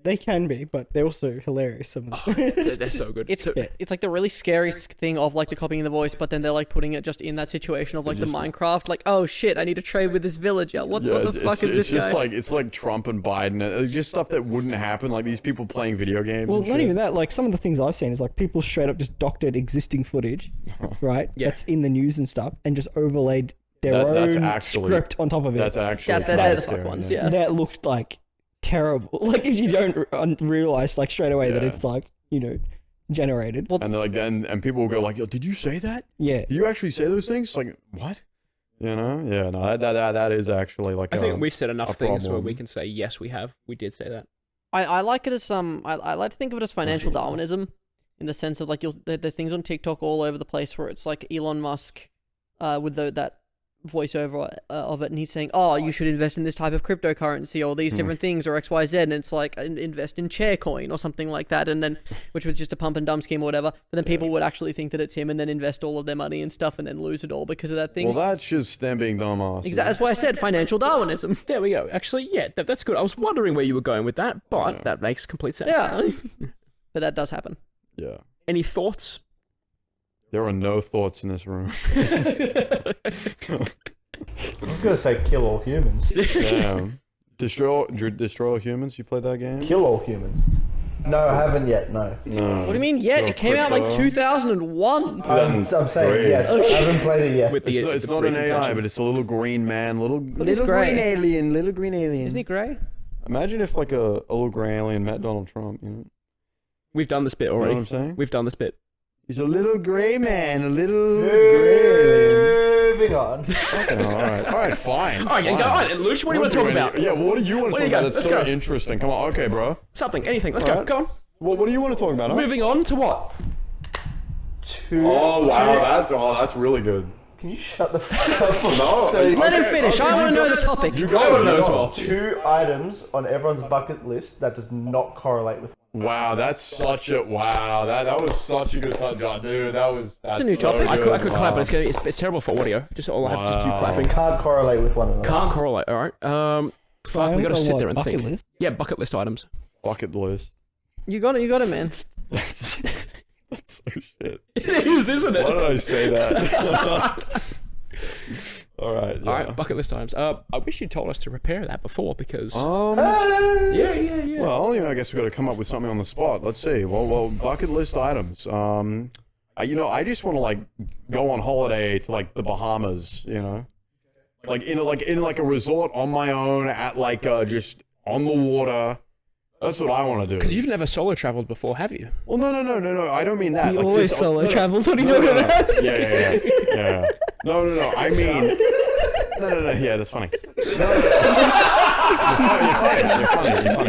They can be, but they're also hilarious. Some of them. They're so good. It's So- it's like the really scary thing of like the copying the voice, but then they're like putting it just in that situation of like the just- Minecraft, like oh shit, I need to trade with this villager. What the fuck is it's this just guy? it's like Trump and Biden. Just stuff that wouldn't happen. Like these people playing video games. Well, and not shit. even that. Like some of the things I've seen is like people straight up just doctored existing footage, right? Yeah. That's in the news and stuff, and just overlaid their That's own actually- script on top of it. That's actually. Yeah, they're kinda the fuck scary, ones, yeah. yeah. That looked like terrible. Like if you don't realize like straight away that Yeah. it's like generated. Well, And they're like, and people will go like, "Yo, did you say that? Yeah. Did you actually say those things?" Like, what? You know? Yeah. No. That is actually like. I think we've said enough a things where problem. we can say, yes, we have. We did say that. I like it as I like to think of it as financial Darwinism, in the sense of like there's things on TikTok all over the place where it's like Elon Musk, with that voiceover of it, and he's saying, oh, you should invest in this type of cryptocurrency or these different things or XYZ, and it's like invest in Chaircoin or something like that, and then which was just a pump and dump scheme or whatever. But then people would actually think that it's him and then invest all of their money and stuff and then lose it all because of that thing. Well, that's just them being dumbasses. Exactly. That's why I said financial Darwinism. There we go. Actually, yeah, that's good. I was wondering where you were going with that, but that makes complete sense. Yeah. But that does happen. Yeah. Any thoughts? There are no thoughts in this room. was gonna say kill all humans. Damn. Destroy all humans. You played that game? Kill all humans. No, I haven't yet. No. No. What do you mean yet? It came out like 2001. I'm saying yes. I haven't played it yet. With the, It's not an AI, but it's a little green man, little He's grey. green alien, little green alien. Isn't he grey? Imagine if like a little grey alien met Donald Trump. You know We've done this bit what already. I'm saying? We've done this bit. He's a little grey man, a little grey Moving on. alien. All right, fine. All right, go on. And Luch, what do you want to talk about? Yeah, what do you want to What talk do you about? got? That's Let's so go. interesting. Come on, okay, bro. Something, anything. Let's All go. right. Go on. What do you want to talk about? Huh? Moving on to what? Oh wow, that's really good. Can you shut the fuck up? No, Let him finish. I want to know the topic. You go. I want to know you as go. well. 2 items on everyone's bucket list that does not correlate with. Wow, that's such a that was such a good touch, dude. That's a new so topic. I good. could clap, Wow. but it's terrible for audio. Just all I have to just do Wow. clapping. Can't correlate with one another. Can't correlate. All right. Fuck. We got to sit there and bucket think. list? Yeah, bucket list items. Bucket list. You got it, man. That's so shit. It is, isn't it? Why did I say that? All right. Yeah. All right, bucket list items. I wish you told us to prepare that before because. Yeah. Well, I guess we got to come up with something on the spot. Let's see. Well, bucket list items. I just want to like go on holiday to like the Bahamas. Like in a resort on my own at like just on the water. That's what I want to do. Because you've never solo traveled before, have you? Well, no. I don't mean that. He Like, always just- solo no, no. travels. What are you No, talking no, no. about? Yeah. No. I mean, no. Yeah, that's funny. No. You're funny.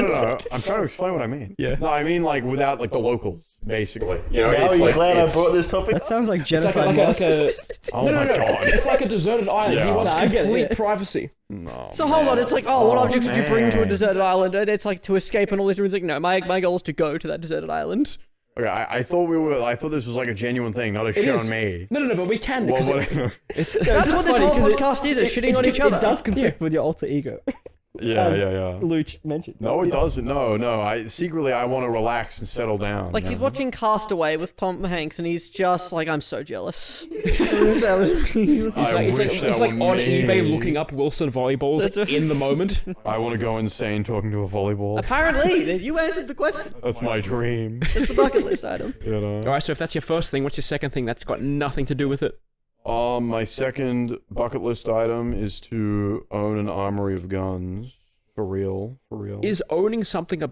No. I'm trying to explain what I mean. Yeah. No, I mean like without like the locals, basically. Now It's you're like, glad I it's- brought this topic. That sounds like It's like genocide. a Oh my god. It's like a deserted island. Yeah. He wants Nah, I get it, complete yeah. privacy. No. So hold on, it's like, what objects would you bring to a man. deserted island? And it's like to escape and all this. And it's like, no, my goal is to go to that deserted island. Okay, I thought this was like a genuine thing, not a It shit is. on me. No, but we can Well, because what- it's. That's what this funny, whole 'cause podcast is shitting on each other. It does conflict with your alter ego. yeah. Luch mentioned. No, it doesn't. No. I secretly I want to relax and settle down. Like, you he's know? watching Castaway with Tom Hanks, and he's just like, I'm so jealous. It's I like, wish that like were on me. eBay looking up Wilson volleyballs That's right. in the moment. I want to go insane talking to a volleyball. Apparently, you answered the question. That's my dream. That's the bucket list item. You know. All right, so if that's your first thing, what's your second thing that's got nothing to do with it? My second bucket list item is to own an armory of guns. For real. Is owning something a...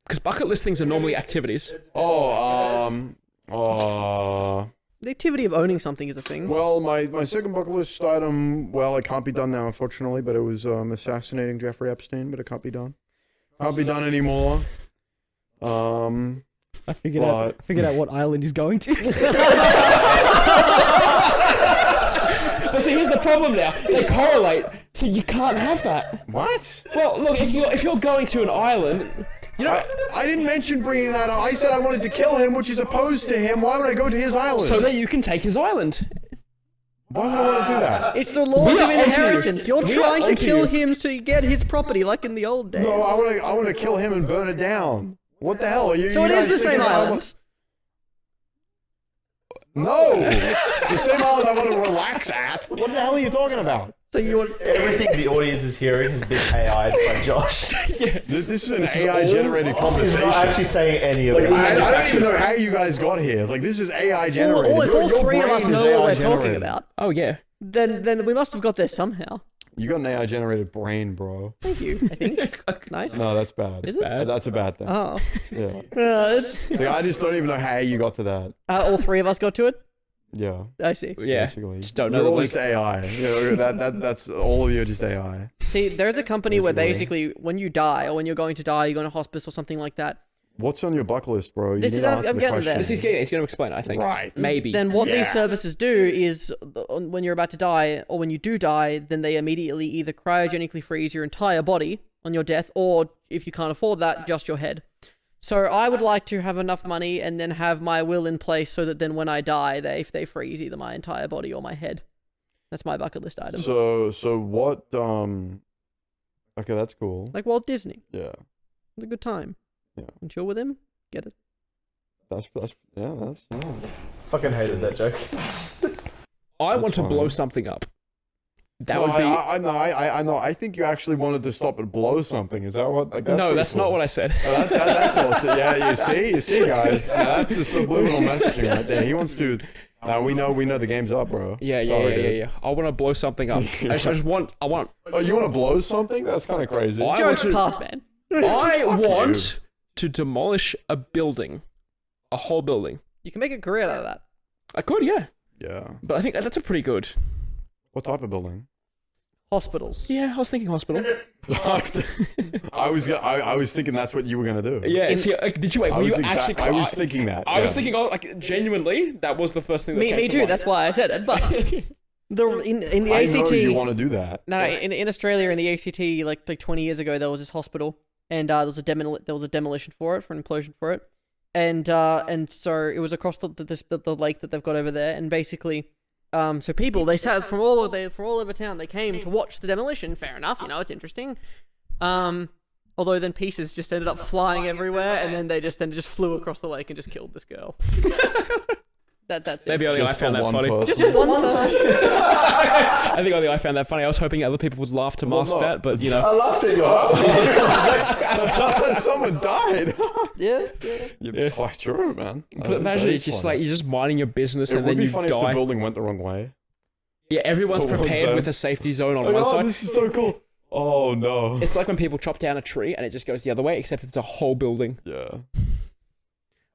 Because bucket list things are normally activities. The The activity of owning something is a thing. well, my second bucket list item, well, it can't be done now, unfortunately, but it was assassinating Jeffrey Epstein, but it can't be done. Can't be done anymore. I figured out what island he's going to. But see, here's the problem now. They correlate, so you can't have that. What? Well, look, if you're going to an island... You know, I didn't mention bringing that up. I said I wanted to kill him, which is opposed to him. Why would I go to his island? so that you can take his island. Why would I want to do that? It's the laws We of are onto you. inheritance. You're We are trying to onto kill you. him to get his property, like in the old days. No, I want to kill him and burn it down. What the hell? Are you? So you it is guys the same thinking I island. want- No, the same island I want to relax at. What the hell are you talking about? So you want... Everything the audience is hearing has been AI'd by Josh. This is an AI generated He's conversation. not actually saying any of Like, it. I don't even know how you guys got here. Like, this is AI generated. If all Your three of brain us is know AI what we're talking generated. about, Oh, yeah. then we must have got there somehow. You got an AI generated brain, bro. Thank you, I think. Nice. No, that's bad. Is it? bad. That's a bad thing. Oh. Yeah. It's... Like, I just don't even know how you got to that. all three of us got to it? Yeah. I see. Yeah. Basically. Just don't know You're the all link. just AI. You know, that's all of you are just AI. See, there's a company where Basically. basically when you die or when you're going to die, you go to hospice or something like that, What's on your bucket list, bro? You This need is- to I'm answer the getting question. there. He's going to explain it, I think. Right. Maybe. then what Yeah. these services do is when you're about to die or when you do die, then they immediately either cryogenically freeze your entire body on your death, or if you can't afford that, just your head. So I would like to have enough money and then have my will in place so that then when I die, they freeze either my entire body or my head. That's my bucket list item. So what? Okay, that's cool. Like Walt Disney. Yeah, It's a good time. Yeah. And chill with him. Get it. that's yeah. Fucking hated that joke. I want to funny. blow something up. That No, would be. I know. I think you actually wanted to stop and blow something. Is that what? Like, No, pretty that's not cool. what I said. That's also, yeah, you see, guys. That's the subliminal messaging right there. He wants to. We know the game's up, bro. Yeah. I want to blow something up. I just want. Oh, you want to blow something? That's kind of crazy. I want Jokes to. past, man. I want to demolish a building, a whole building. You can make a career out of that. I could, yeah, Yeah. but I think that's a pretty good. What type of building? Hospitals. Yeah, I was thinking hospital. I was thinking that's what you were gonna do. Yeah, did you wait? I Were was, you actually? I was thinking that. I was thinking, like, genuinely, that was the first thing that came Me to too. mind. That's why I said it. But in the I ACT, know you want to do that. no, in Australia in the ACT, like 20 years ago, there was this hospital, and there was a demolition for it, for an implosion for it, and so it was across the lake that they've got over there, and basically, so people they sat from all over town, they came to watch the demolition. Fair enough, it's interesting. Although then pieces just ended up flying everywhere, and then they just flew across the lake and just killed this girl. That's it. Maybe only I Just found for that one funny. person. Just one person. I think only I found that funny. I was hoping other people would laugh to mask no. that, but I laughed at you. Someone died. Yeah. You fight through, man. But imagine it's just like you're just minding your business It and would then be you funny if the die. building went the wrong way. Yeah, everyone's Towards prepared them. with a safety zone on Like, one oh, side. this is so cool. Oh no. It's like when people chop down a tree and it just goes the other way, except it's a whole building. Yeah.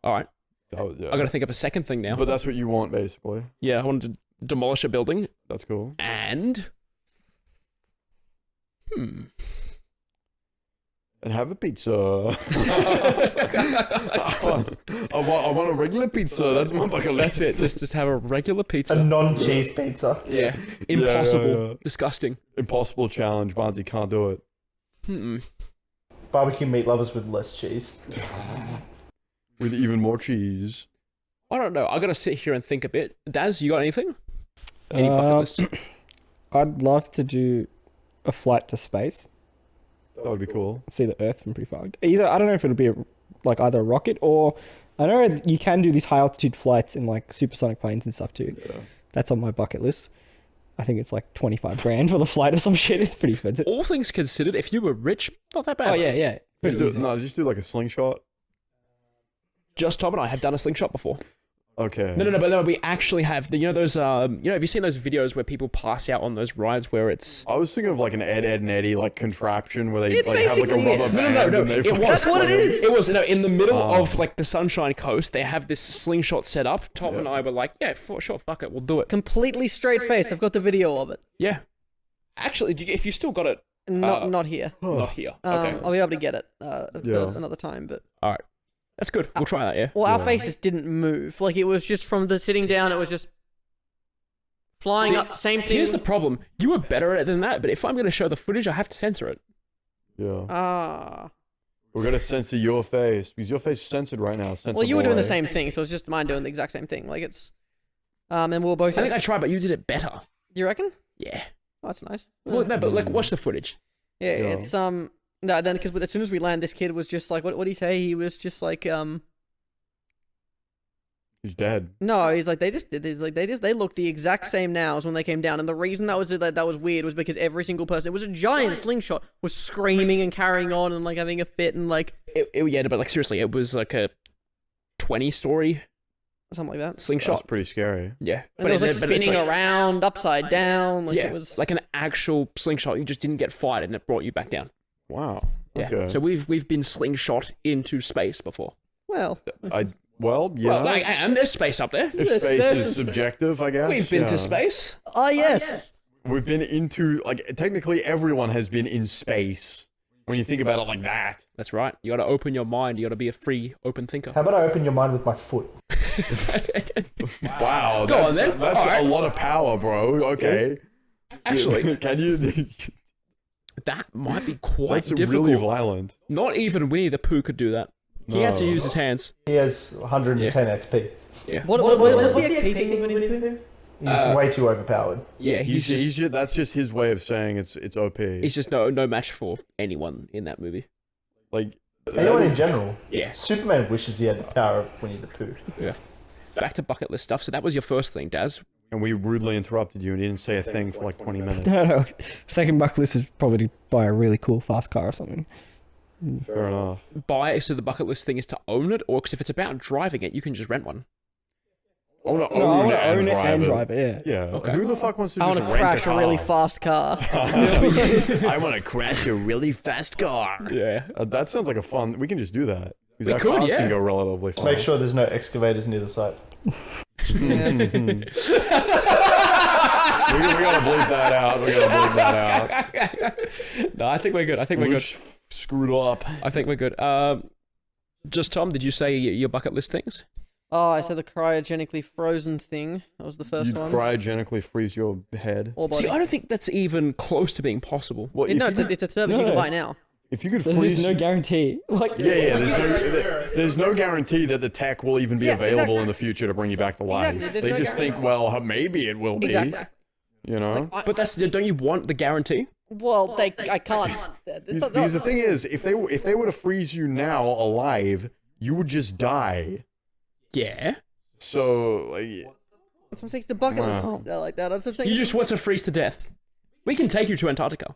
All right, Yeah. I got to think of a second thing now. But that's what you want, basically. Yeah, I wanted to demolish a building That's cool. and And have a pizza. I want a regular pizza. That's my bucket list. that's it. Just have a regular A pizza. non-cheese pizza. Yeah, impossible, yeah. disgusting. Impossible challenge. Barnzey can't do it. Barbecue meat lovers with less cheese. With even more cheese. I don't know. I got to sit here and think a bit. Daz, you got anything? Any bucket lists? I'd love to do a flight to space. That would be cool. See the Earth from pretty far. I don't know if it'll be either a rocket or I know you can do these high altitude flights in like supersonic planes and stuff too. Yeah. That's on my bucket list. I think it's like 25 grand for the flight or some shit. It's pretty expensive. All things considered, if you were rich, not that bad. Oh yeah. Just do like a slingshot. Just Tom and I have done a slingshot before. Okay. No, we actually have those have you seen those videos where people pass out on those rides where it's I was thinking of like an Ed, and Eddie like contraption where they like have like a basically rubber is. band. No, and they it fucking was. That's what it swing. is. It was in the middle of like the Sunshine Coast. They have this slingshot set up. Tom Yeah. and I were like, yeah, for sure, fuck it, we'll do it. Completely straight faced. I've got the video of it. Yeah. Actually, if you still got it, Not here. not here. Okay, I'll be able to get it Yeah. another time, but all right, that's good. We'll try that. Yeah. well, our faces didn't move. Like it was just from the sitting down. It was just flying up. Same thing. Here's the problem. You were better at it than that, but if I'm going to show the footage, I have to censor it. Yeah. Ah. We're gonna censor your face because your face is censored right now. Well, you were doing the Censorable, same thing, so it's just mine doing the exact same thing. Like it's, and we'll both. I think I tried, but you did it better. You reckon? Yeah. Oh, that's nice. Well, no, but like, watch the footage. Yeah, Yeah. it's no, then because as soon as we land, this kid was just like, what did he say? He was just like, He's dead. no, he's like, they look the exact same now as when they came down, and the reason that was weird was because every single person, it was a giant slingshot, was screaming and carrying on and like having a fit and like Yeah, but like seriously, it was like a 20-story something like that. That's slingshot. pretty scary. Yeah, And it was like but it's spinning like- around, upside down. Like yeah, it was like an actual slingshot. You just didn't get fired, and it brought you back down. Wow. Yeah. Okay. So we've been slingshot into space before. well, Well, yeah. Well, and there's space up there. if space is subjective, I guess. We've been yeah. to space. yes. We've been into like technically everyone has been in space. When you think about it like that. That's right. You got to open your mind. You got to be a free, open thinker. How about I open your mind with my foot? Wow. Go on that's then. That's All right. a lot of power, bro. Okay. Actually, can you? that might be quite That's difficult. really violent. Not even Winnie the Pooh could do that. He had to No. use his hands. He has 110 XP. Yeah. What the XP thing when you He's way too overpowered. Yeah, he's just that's just his way of saying it's OP. he's just no match for anyone in that movie. Like Anyone in general. Yeah. Superman wishes he had the power of Winnie the Pooh. Yeah. Back to bucket list stuff. So that was your first thing, Daz. and we rudely interrupted you and you didn't say a thing for like 20 minutes. No. Second bucket list is probably to buy a really cool fast car or something. Fair enough. So the bucket list thing is to own it, or because if it's about driving it, you can just rent one. I want to No, I own want it to own it and drive drive it. Yeah. Okay. Who the fuck wants to I just want to rent crash a a really car? fast car. I want to crash a really fast car. Yeah. That sounds like a fun. We can just do that. Because We our could, cars yeah. can go relatively fast. Make sure there's no excavators near the site. We gotta bleep that out. We gotta bleep that out. No, I think we're good. I think we're good. Luch screwed up. I think we're good. Just Tom, did you say your bucket list things? Oh, I said the cryogenically frozen thing. That was the first You'd one. cryogenically freeze your head. Or body. See, I don't think that's even close to being possible. Well, No, if, it's a service you No. can buy now. if you could There's freeze, just no guarantee. Like, yeah, there's no guarantee that the tech will even be Yeah, available exactly. in the future to bring you back to life. Exactly, there's They no just guarantee. think, well, maybe it will be. Exactly. You know. Like, But don't you want the guarantee? well, I can't. Because the thing is, if they were to freeze you now alive, you would just die. Yeah. So like, That's what I'm saying. It's the bucket Wow. list. Like that. That's what I'm saying. You just want to freeze to death. We can take you to Antarctica.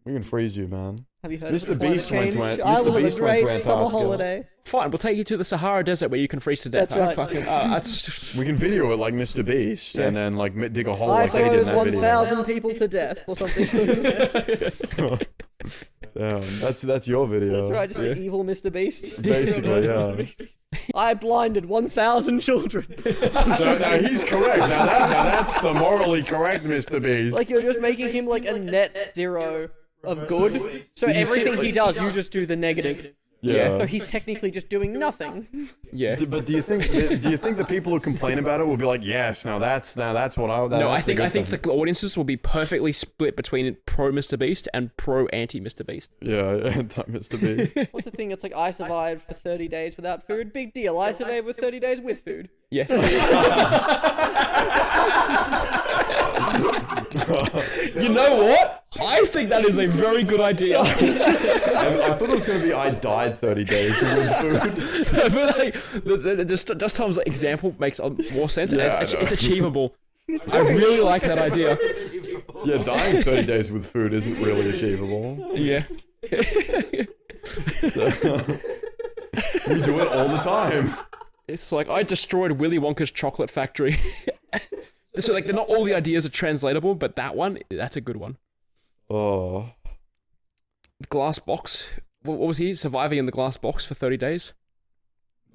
we can freeze you, man. Have you heard Mr. of climate Beast went change? to I Mr. will have a Beast went to great summer Antarctica. holiday. Fine, we'll take you to the Sahara Desert where you can freeze to death. That's right. Fucking, that's We can video it like Mr. Beast, and then like dig a hole I like they did in froze that video. 1,000 people to death or something. Damn, that's your video. That's right, just the evil Mr. Beast. Basically, yeah. I blinded 1,000 children. No, he's correct. Now that's the morally correct Mr. Beast. Like you're just making him like a net zero of good. So Did you see, everything like- he does, you just do the negative. yeah. So he's technically just doing nothing. yeah. But do you think the people who complain about it will be like, yes, now that's what I? No, I think the audiences will be perfectly split between pro Mr. Beast and pro anti Mr. Beast. yeah, Mr. Beast. What's the thing? It's like I survived for 30 days without food. Big deal. I survived with 30 days with food. Yeah. You know what? I think that is a very good idea. I thought it was going to be I died 30 days with food. But like, just Tom's example makes more sense. and Yeah, it's, I know. it's achievable. I really like that idea. Yeah, dying 30 days with food isn't really achievable. Yeah. We do it all the time. It's like I destroyed Willy Wonka's chocolate factory. So like, not all the ideas are translatable, but that's a good one. Oh. Glass box. What was he surviving in the glass box for 30 days?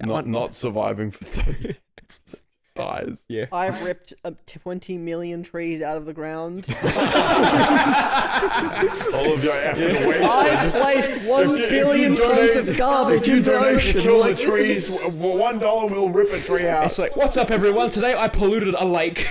Not surviving for 30 days. Dies. Yeah. I ripped 20 million trees out of the ground. All of your effort I wasted. placed 1 billion tons of garbage If you into the donate to ocean. kill the Like, this trees, is- $1 will rip a tree out. It's like, what's up, everyone? Today I polluted a lake.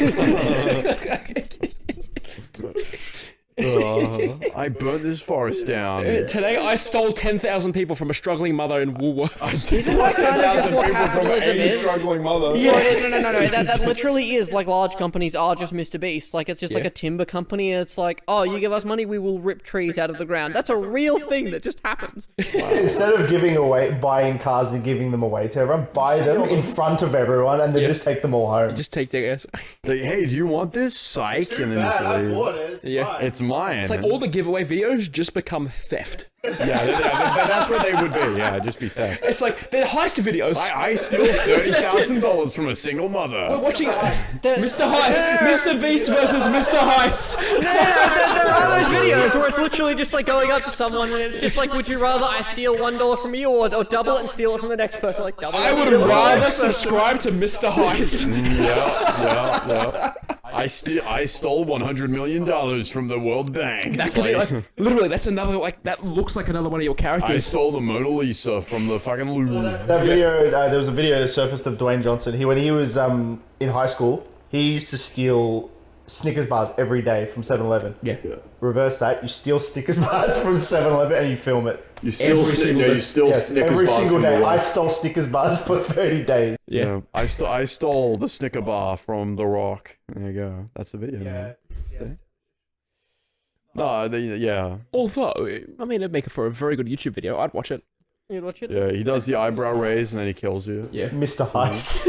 I burnt this forest down. Today I stole 10,000 people from a struggling mother in Woolworths. Isn't that kind of just what capitalism a is? struggling mother. Yeah, no. That literally is like large companies are just Mr. Beast. Like it's just like a timber company. And it's like, oh, you give us money, we will rip trees out of the ground. That's a real thing that just happens. Instead of buying cars and giving them away to everyone, buy them in front of everyone and then just take them all home. Just take their ass. Like, hey, do you want this? Psych. And then just leave. Yeah. It's mine. It's like all the giveaway videos just become theft. That's what they would be. Yeah, just be theft. It's like they're heist videos. I steal $30,000 from a single mother. We're watching Mr. Heist, Mr. Beast versus Mr. Heist. There are those videos where it's literally just like going up to someone and it's just like, would you rather I steal $1 from you or double it and steal it from the next person? Like double it. I would steal it from the rather next person. subscribe to Mr. Heist. Yeah. I stole $100 million from the World Bank. That could be like literally. That's another that looks like another one of your I characters. stole the Mona Lisa from the fucking Louvre. That video, there was a video that surfaced of Dwayne Johnson. When he was in high school, he used to steal Snickers bars every day from 7-Eleven. Yeah. Reverse that, you steal Snickers bars from 7-Eleven and you film it. You steal Snickers Every bars single from day. the I Rock. stole Snickers bars for 30 days. Yeah. I stole the Snicker bar from The Rock. There you go. That's the video, man. No, yeah. Although, I mean, it'd make it for a very good YouTube video. I'd watch it. You'd watch it? Yeah, he does the eyebrow raise and then he kills you. Yeah. Mr. Heist.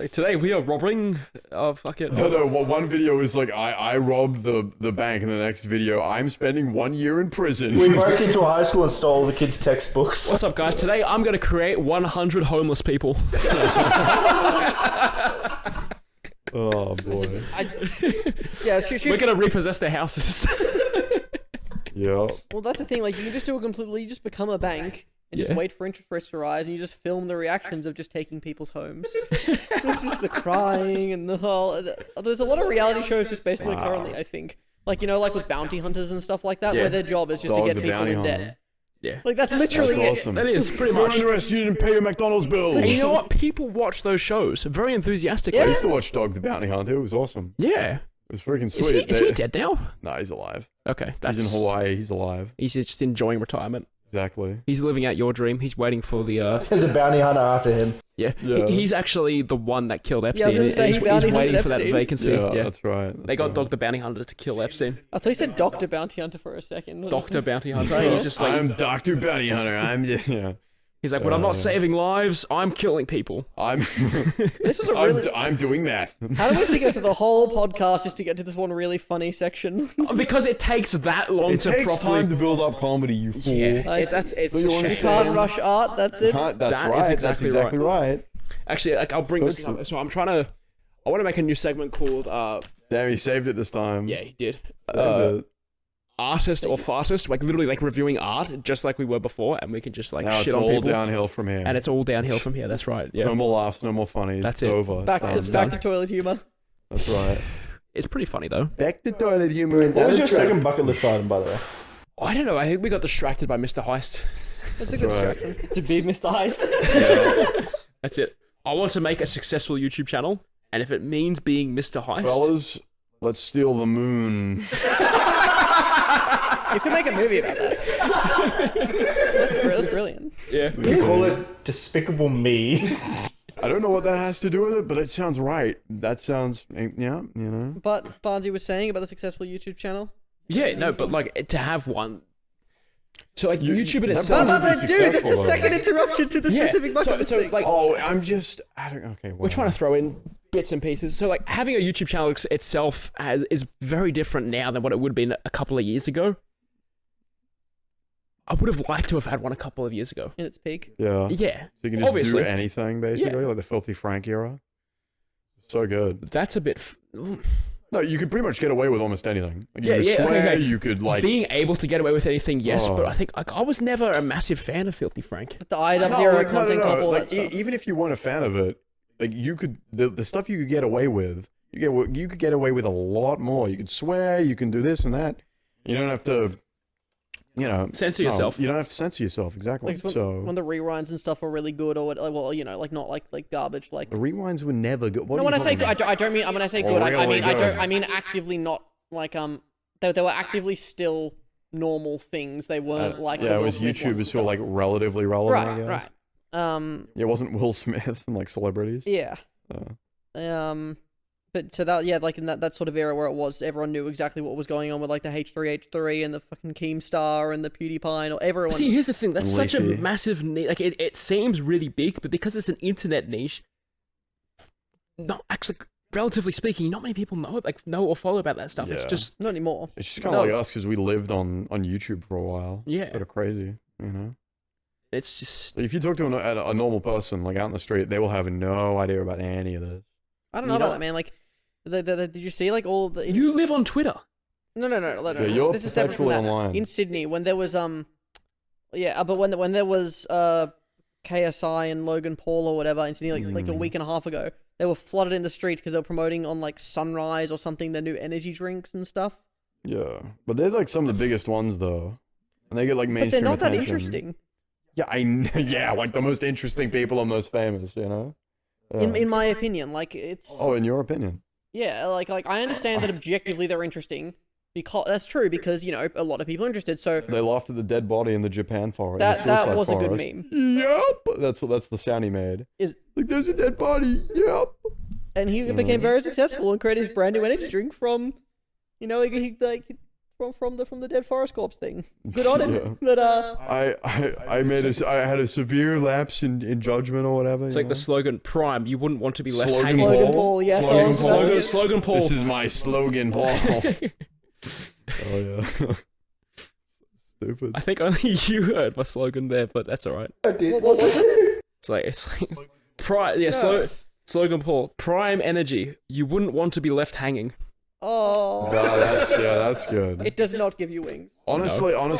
Like, today we are robbing. Oh fuck it. No. One video is like I robbed the bank, and the next video I'm spending 1 year in prison. We broke into a high school and stole all the kids' textbooks. What's up, guys? Today I'm gonna create 100 homeless people. Oh boy. We're gonna repossess their houses. Yeah. Well, that's the thing. Like, you can just do a completely. You just become a bank and just wait for interest rates to rise, and you just film the reactions of just taking people's homes. It's just the crying and the whole. There's a lot of reality shows just basically currently. I think, like like with bounty hunters and stuff like that, where their job is just Dog to get the people bounty in hunter. debt. Yeah. Like that's literally That's it. awesome. That is pretty We're much. under arrest. You didn't pay your McDonald's bill. And you know what? People watch those shows very enthusiastically. I used to watch Dog the Bounty Hunter. It was awesome. Yeah. It was freaking Is sweet. he dead now? Nah, he's alive. Okay, that's. He's in Hawaii. He's alive. He's just enjoying retirement. Exactly. He's living out your dream. He's waiting for the. There's a bounty hunter after him. Yeah. Yeah. He's actually the one that killed Epstein. I was gonna say, he's he bounty waiting hunted for that Epstein. vacancy. Yeah, Yeah. that's right. They got Dog the Bounty Hunter to kill Epstein. I thought you said Dr. Bounty Hunter for a second. Dr. Bounty Hunter. He's just like. I'm Dr. Bounty Hunter. Yeah. He's like, when I'm not saving lives, I'm killing people. This was a really. I'm doing math. How do we have to get to the whole podcast just to get to this one really funny section? Because it takes that long It to takes properly. time to build up comedy, you fool. Yeah, it's. you a wanna shame. You can't rush art. That's it. That's That right. is That's exactly exactly right. Actually, like, I'll bring this up. So I'm trying to. I want to make a new segment called. Damn, he saved it this time. Yeah, he did. Saved it. Artist or fartist, like literally like reviewing art, just like we were before, and we can just like Now shit it's on all people. downhill from here. And it's all downhill from here. That's right. Yeah, No more laughs, no more funnies. That's it's it. over. Back It's to done. toilet humor. That's right. it's pretty funny though. Back to toilet humor. And What was down your the track. second bucket list item, by the way? I don't know. I think we got distracted by Mr. Heist. That's a good right. distraction. To be Mr. Heist. That's it. I want to make a successful YouTube channel, and if it means being Mr. Heist, Fellas, let's steal the moon. You could make a movie about that. That's brilliant. yeah. We call it Despicable Me. I don't know what that has to do with it, but it sounds right. That sounds, yeah, you know. But Barnzey was saying about the successful YouTube channel. Yeah, no, but like to have one. So like YouTube in that itself. But- But dude, that's the successful, second though. interruption to the specific bucket list so thing. like Oh, okay. we're trying to throw in bits and pieces. So like having a YouTube channel itself is very different now than what it would have been a couple of years ago. I would have liked to have had one a couple of years ago. In its peak. Yeah. So Yeah, you can just obviously. do anything, basically, like the Filthy Frank era. So good. That's a bit. No, you could pretty much get away with almost anything. Like, you Yeah, could yeah, swear, okay. you could, like... Being able to get away with anything, yes, Oh. but I think like I was never a massive fan of Filthy Frank. The I-Zero content no. couple, Like, that stuff. even if you weren't a fan of it, like, you could... The stuff you could get away with, you could get away with a lot more. You could swear, you can do this and that. You don't have to... You know, Censor yourself. You don't have to censor yourself, exactly. Like when, so when the rewinds and stuff were really good, or like, well, like not like garbage, like. the rewinds were never good. What No, are when you I say talking good, I don't mean when I say good, I really mean good. I mean actively not like they were actively still normal things. They weren't like yeah, the it Will was Smith ones and YouTubers who were stuff. like relatively relevant. I right, guess. right. Yeah, it wasn't Will Smith and like celebrities. Yeah. Uh, But so that like in that sort of era where it was, everyone knew exactly what was going on with like the H3H3 and the fucking Keemstar and the PewDiePie and everyone. See, here's the thing. That's such a Leafy. massive niche. Like it seems really big, but because it's an internet niche, not actually, relatively speaking, not many people know it. Like know or follow about that stuff. It's Yeah. just Not anymore. It's just kind of No. like us because we lived on YouTube for a while. Yeah. Sort of crazy, you know. it's just. Like, if you talk to a normal person like out in the street, they will have no idea about any of this. I don't know You about know- that, man. Like, did you see like all the? You live on Twitter. No. Yeah, you're This is separate from perpetually that. online. In Sydney, when there was but when there was KSI and Logan Paul or whatever in Sydney like a week and a half ago, they were flooded in the streets because they were promoting on like Sunrise or something their new energy drinks and stuff. Yeah, but they're like some of the biggest ones though, and they get like But mainstream they're not that attention. interesting. Yeah, yeah, like the most interesting people are most famous, you know. In my opinion, like it's Oh, in your opinion? yeah, like I understand that objectively they're interesting because that's true because you know a lot of people are interested. So They laughed at the dead body in the Japan forest. that the suicide was a good forest. meme. Yep, that's the sound he made. Is Like, there's a dead body. Yep. and he became very successful and created his brand new energy drink from, you know, he like from the dead forest corpse thing. Good on him. Yeah. But I had a severe lapse in judgment or whatever. It's you like the know? slogan Prime. You wouldn't want to be left Slogan hanging. Paul. Slogan Paul, yes. Slogan I was- Paul. Slogan Paul. This is my slogan, Paul. Oh yeah. Stupid. I think only you heard my slogan there, but that's all right. I did. What was it? It's like Prime. Yeah, slogan Paul. Prime energy. You wouldn't want to be left hanging. Oh. No, that's good. It does not give you wings. Honestly. Damn,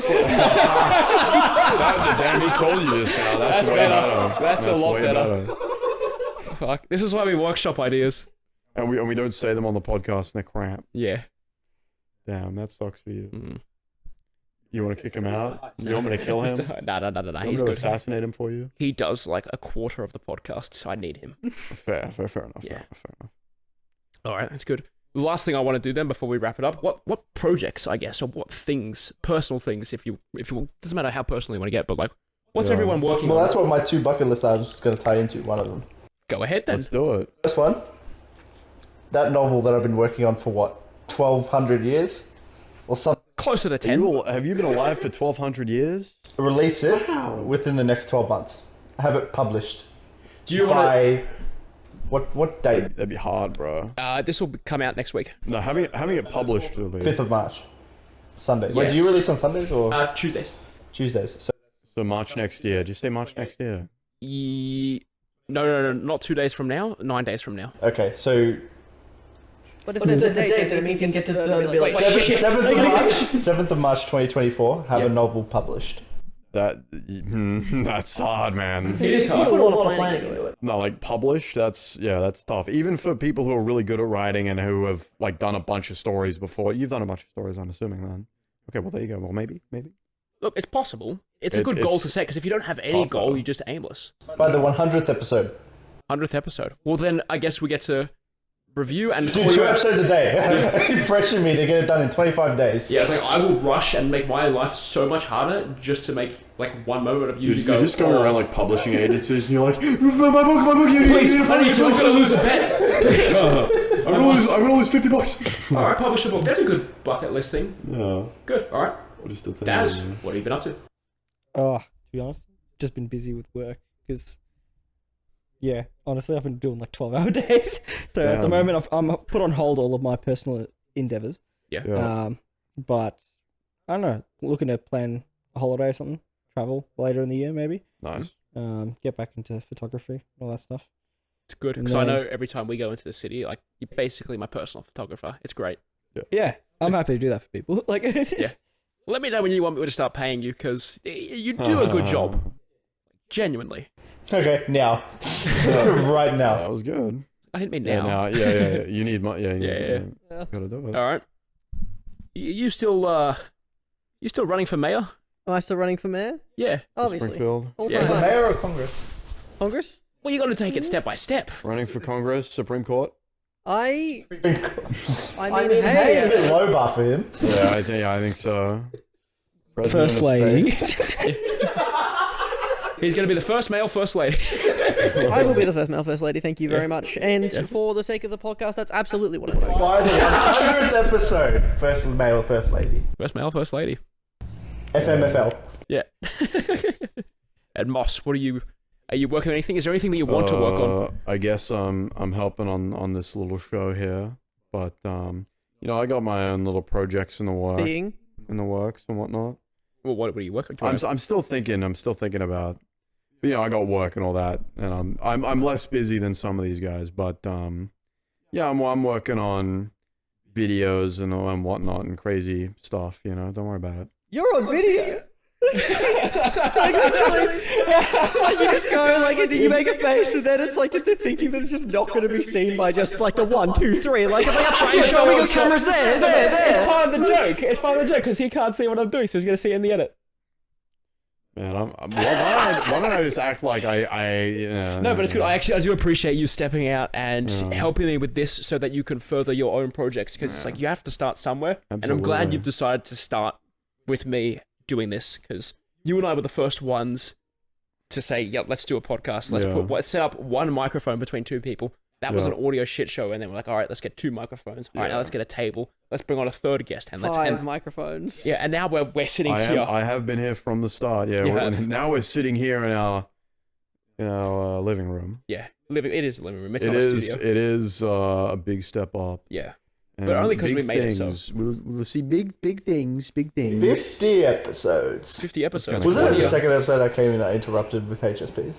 he told you this now. That's way better. That's a lot way better. Fuck. This is why we workshop ideas. And we don't say them on the podcast and they're crap. Yeah. Damn, that sucks for you. Mm. You want to kick him out? You want me to kill him? Nah. You want me He's to good. assassinate him for you? He does like a quarter of the podcast, so I need him. Fair enough. Yeah. Fair enough. All right, that's good. The last thing I want to do then before we wrap it up, what projects, I guess, or what things, personal things, if you doesn't matter how personal you want to get, but like, what's Yeah. everyone working Well, on? that's what my 2 bucket list items was going to tie into. One of them. Go ahead then. Let's do it. First one. That novel that I've been working on for what, 1,200 years, or something. Closer to 10. Have you been alive for 1,200 years? Release it within the next 12 months. Have it published. Do you want by what date? That'd be hard, bro. to... This will come out next week. No, having it published will be. 5th of March. Sunday. Wait, Yes. do you release on Sundays or Tuesdays. Tuesdays? So So March next year. Did you say March next year? No, not 2 days from now. 9 days from now. okay, so But if there's a date, then it means you can get to the be like, 7th of March 2024. Have Yep. a novel published. That's hard, man. It is hard. You put a lot of planning into it. No, like published. That's tough. Even for people who are really good at writing and who have like done a bunch of stories before. You've done a bunch of stories, I'm assuming. Then. Okay, well there you go. Well, maybe. Look, it's possible. It's a good goal to set, because if you don't have any tough, goal, though. you're just aimless. By the 100th episode. 100th episode. Well, then I guess we get to review and... Do 2 episodes a day. Pressure me to get it done in 25 days. Yeah, it's like I will rush and make my life so much harder just to make like one moment of you You're, to go. you're just going around like publishing agencies, and you're like, my book, you Please, need to please, someone's gonna lose a bet. I'm gonna lose $50. All right, publish a book. That's a good bucket list thing. Yeah. Good. All right, What is the thing? Daz, what have you been up to? Oh, to be honest, just been busy with work because, yeah, honestly, I've been doing like 12-hour days. So at the Damn. moment, I'm put on hold all of my personal endeavors. Yeah. But I don't know, looking to plan a holiday or something, travel later in the year maybe. Nice. Get back into photography, all that stuff. It's good And because I then- know every time we go into the city, like you're basically my personal photographer. It's great. Yeah, I'm happy to do that for people. Like, it's just, Yeah. Let me know when you want me to start paying you, because you do a good job. Genuinely. Okay, now. Right now. That was good. I didn't mean Yeah, now. now, yeah. You need money. Yeah, you need Yeah. Yeah. Gotta do it. All right. You still running for mayor? Am I still running for mayor? Yeah. Obviously. Springfield. All Yeah. Is it time. mayor or Congress? Congress? Well, you got to take it step by step. Running for Congress, Supreme Court. I mean, It's a hey. bit low bar for him. Yeah, I think so. President First of lady. space. He's going to be the first male first lady. I will be the first male first lady. Thank you very much. And for the sake of the podcast, that's absolutely what I'm doing. By the 100th episode, first male, first lady. First male first lady. FMFL. Yeah. And Moss, are you working on anything? Is there anything that you want to work on? I guess I'm helping on this little show here, but I got my own little projects in the works and whatnot. Well, what are you working on? I'm still thinking about, I got work and all that, and I'm less busy than some of these guys, but I'm working on videos and whatnot and crazy stuff. Don't worry about it. You're on video. Like literally, like you just go like and you make a face and then it's like they're thinking that it's just not going to be seen by just like the 1, 2, 3. Like it's like a show me your cameras there. It's part of the joke. It's part of the joke because he can't see what I'm doing, so he's going to see it in the edit. Man, why don't I just act like I No, but it's good. I do appreciate you stepping out and helping me with this so that you can further your own projects, because it's like you have to start somewhere. And I'm glad Absolutely. you've decided to start with me doing this, because you and I were the first ones to say, "Yep, let's do a podcast. Let's set up one microphone between two people, That was an audio shit show, and then we're like, all right, let's get 2 microphones. All right, now let's get a table. Let's bring on a 3rd guest, and let's 5 microphones. yeah. And now we're sitting here. I have been here from the start. Yeah. Now we're sitting here in our living room. Yeah, it is a living room. It's It not is. a studio. It is a big step up. Yeah, And but only because we big made it so. things. We'll see big things. 50 episodes. 50 episodes. Was kinda that cool. the second episode I came in that interrupted with HSPs?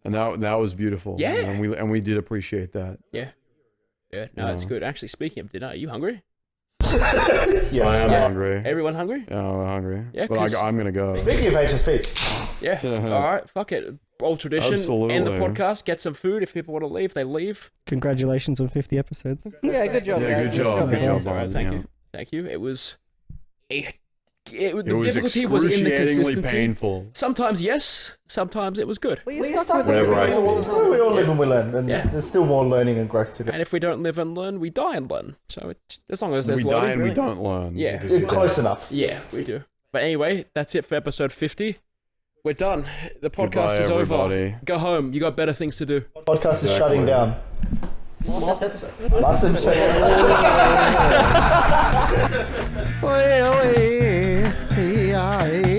And that was beautiful. Yeah. And we did appreciate that. Yeah, no, it's good. Actually, speaking of dinner, are you hungry? Yes. I am Yeah. hungry. Everyone hungry? Yeah, I'm hungry. Yeah, But 'cause- I'm gonna go. Speaking of HSPs, Yeah. All right, fuck it. Old tradition. End the Absolutely. podcast. Get some food. If people want to leave, they leave. Congratulations on 50 episodes. Yeah, good job, Yeah, guys. good job. Good man. job, All right, Barney, thank yeah. you. Thank you. It was. The It was difficulty was in the excruciatingly consistency. painful. Sometimes yes, sometimes it was good. Well, you stuck with Whenever it. I speak. we all live and we learn, and Yeah. there's still more learning and growth to do. And if we don't live and learn, we die and learn. So it's, as long as there's We die learning, and really. we don't learn. Yeah. because you Close don't. enough. Yeah, we do. But anyway, that's it for episode 50. We're done. The podcast Goodbye, is over. everybody. Go home. You got better things to do. Podcast is Exactly. shutting down. Last episode. Last episode. Oi, oi, oi, oi.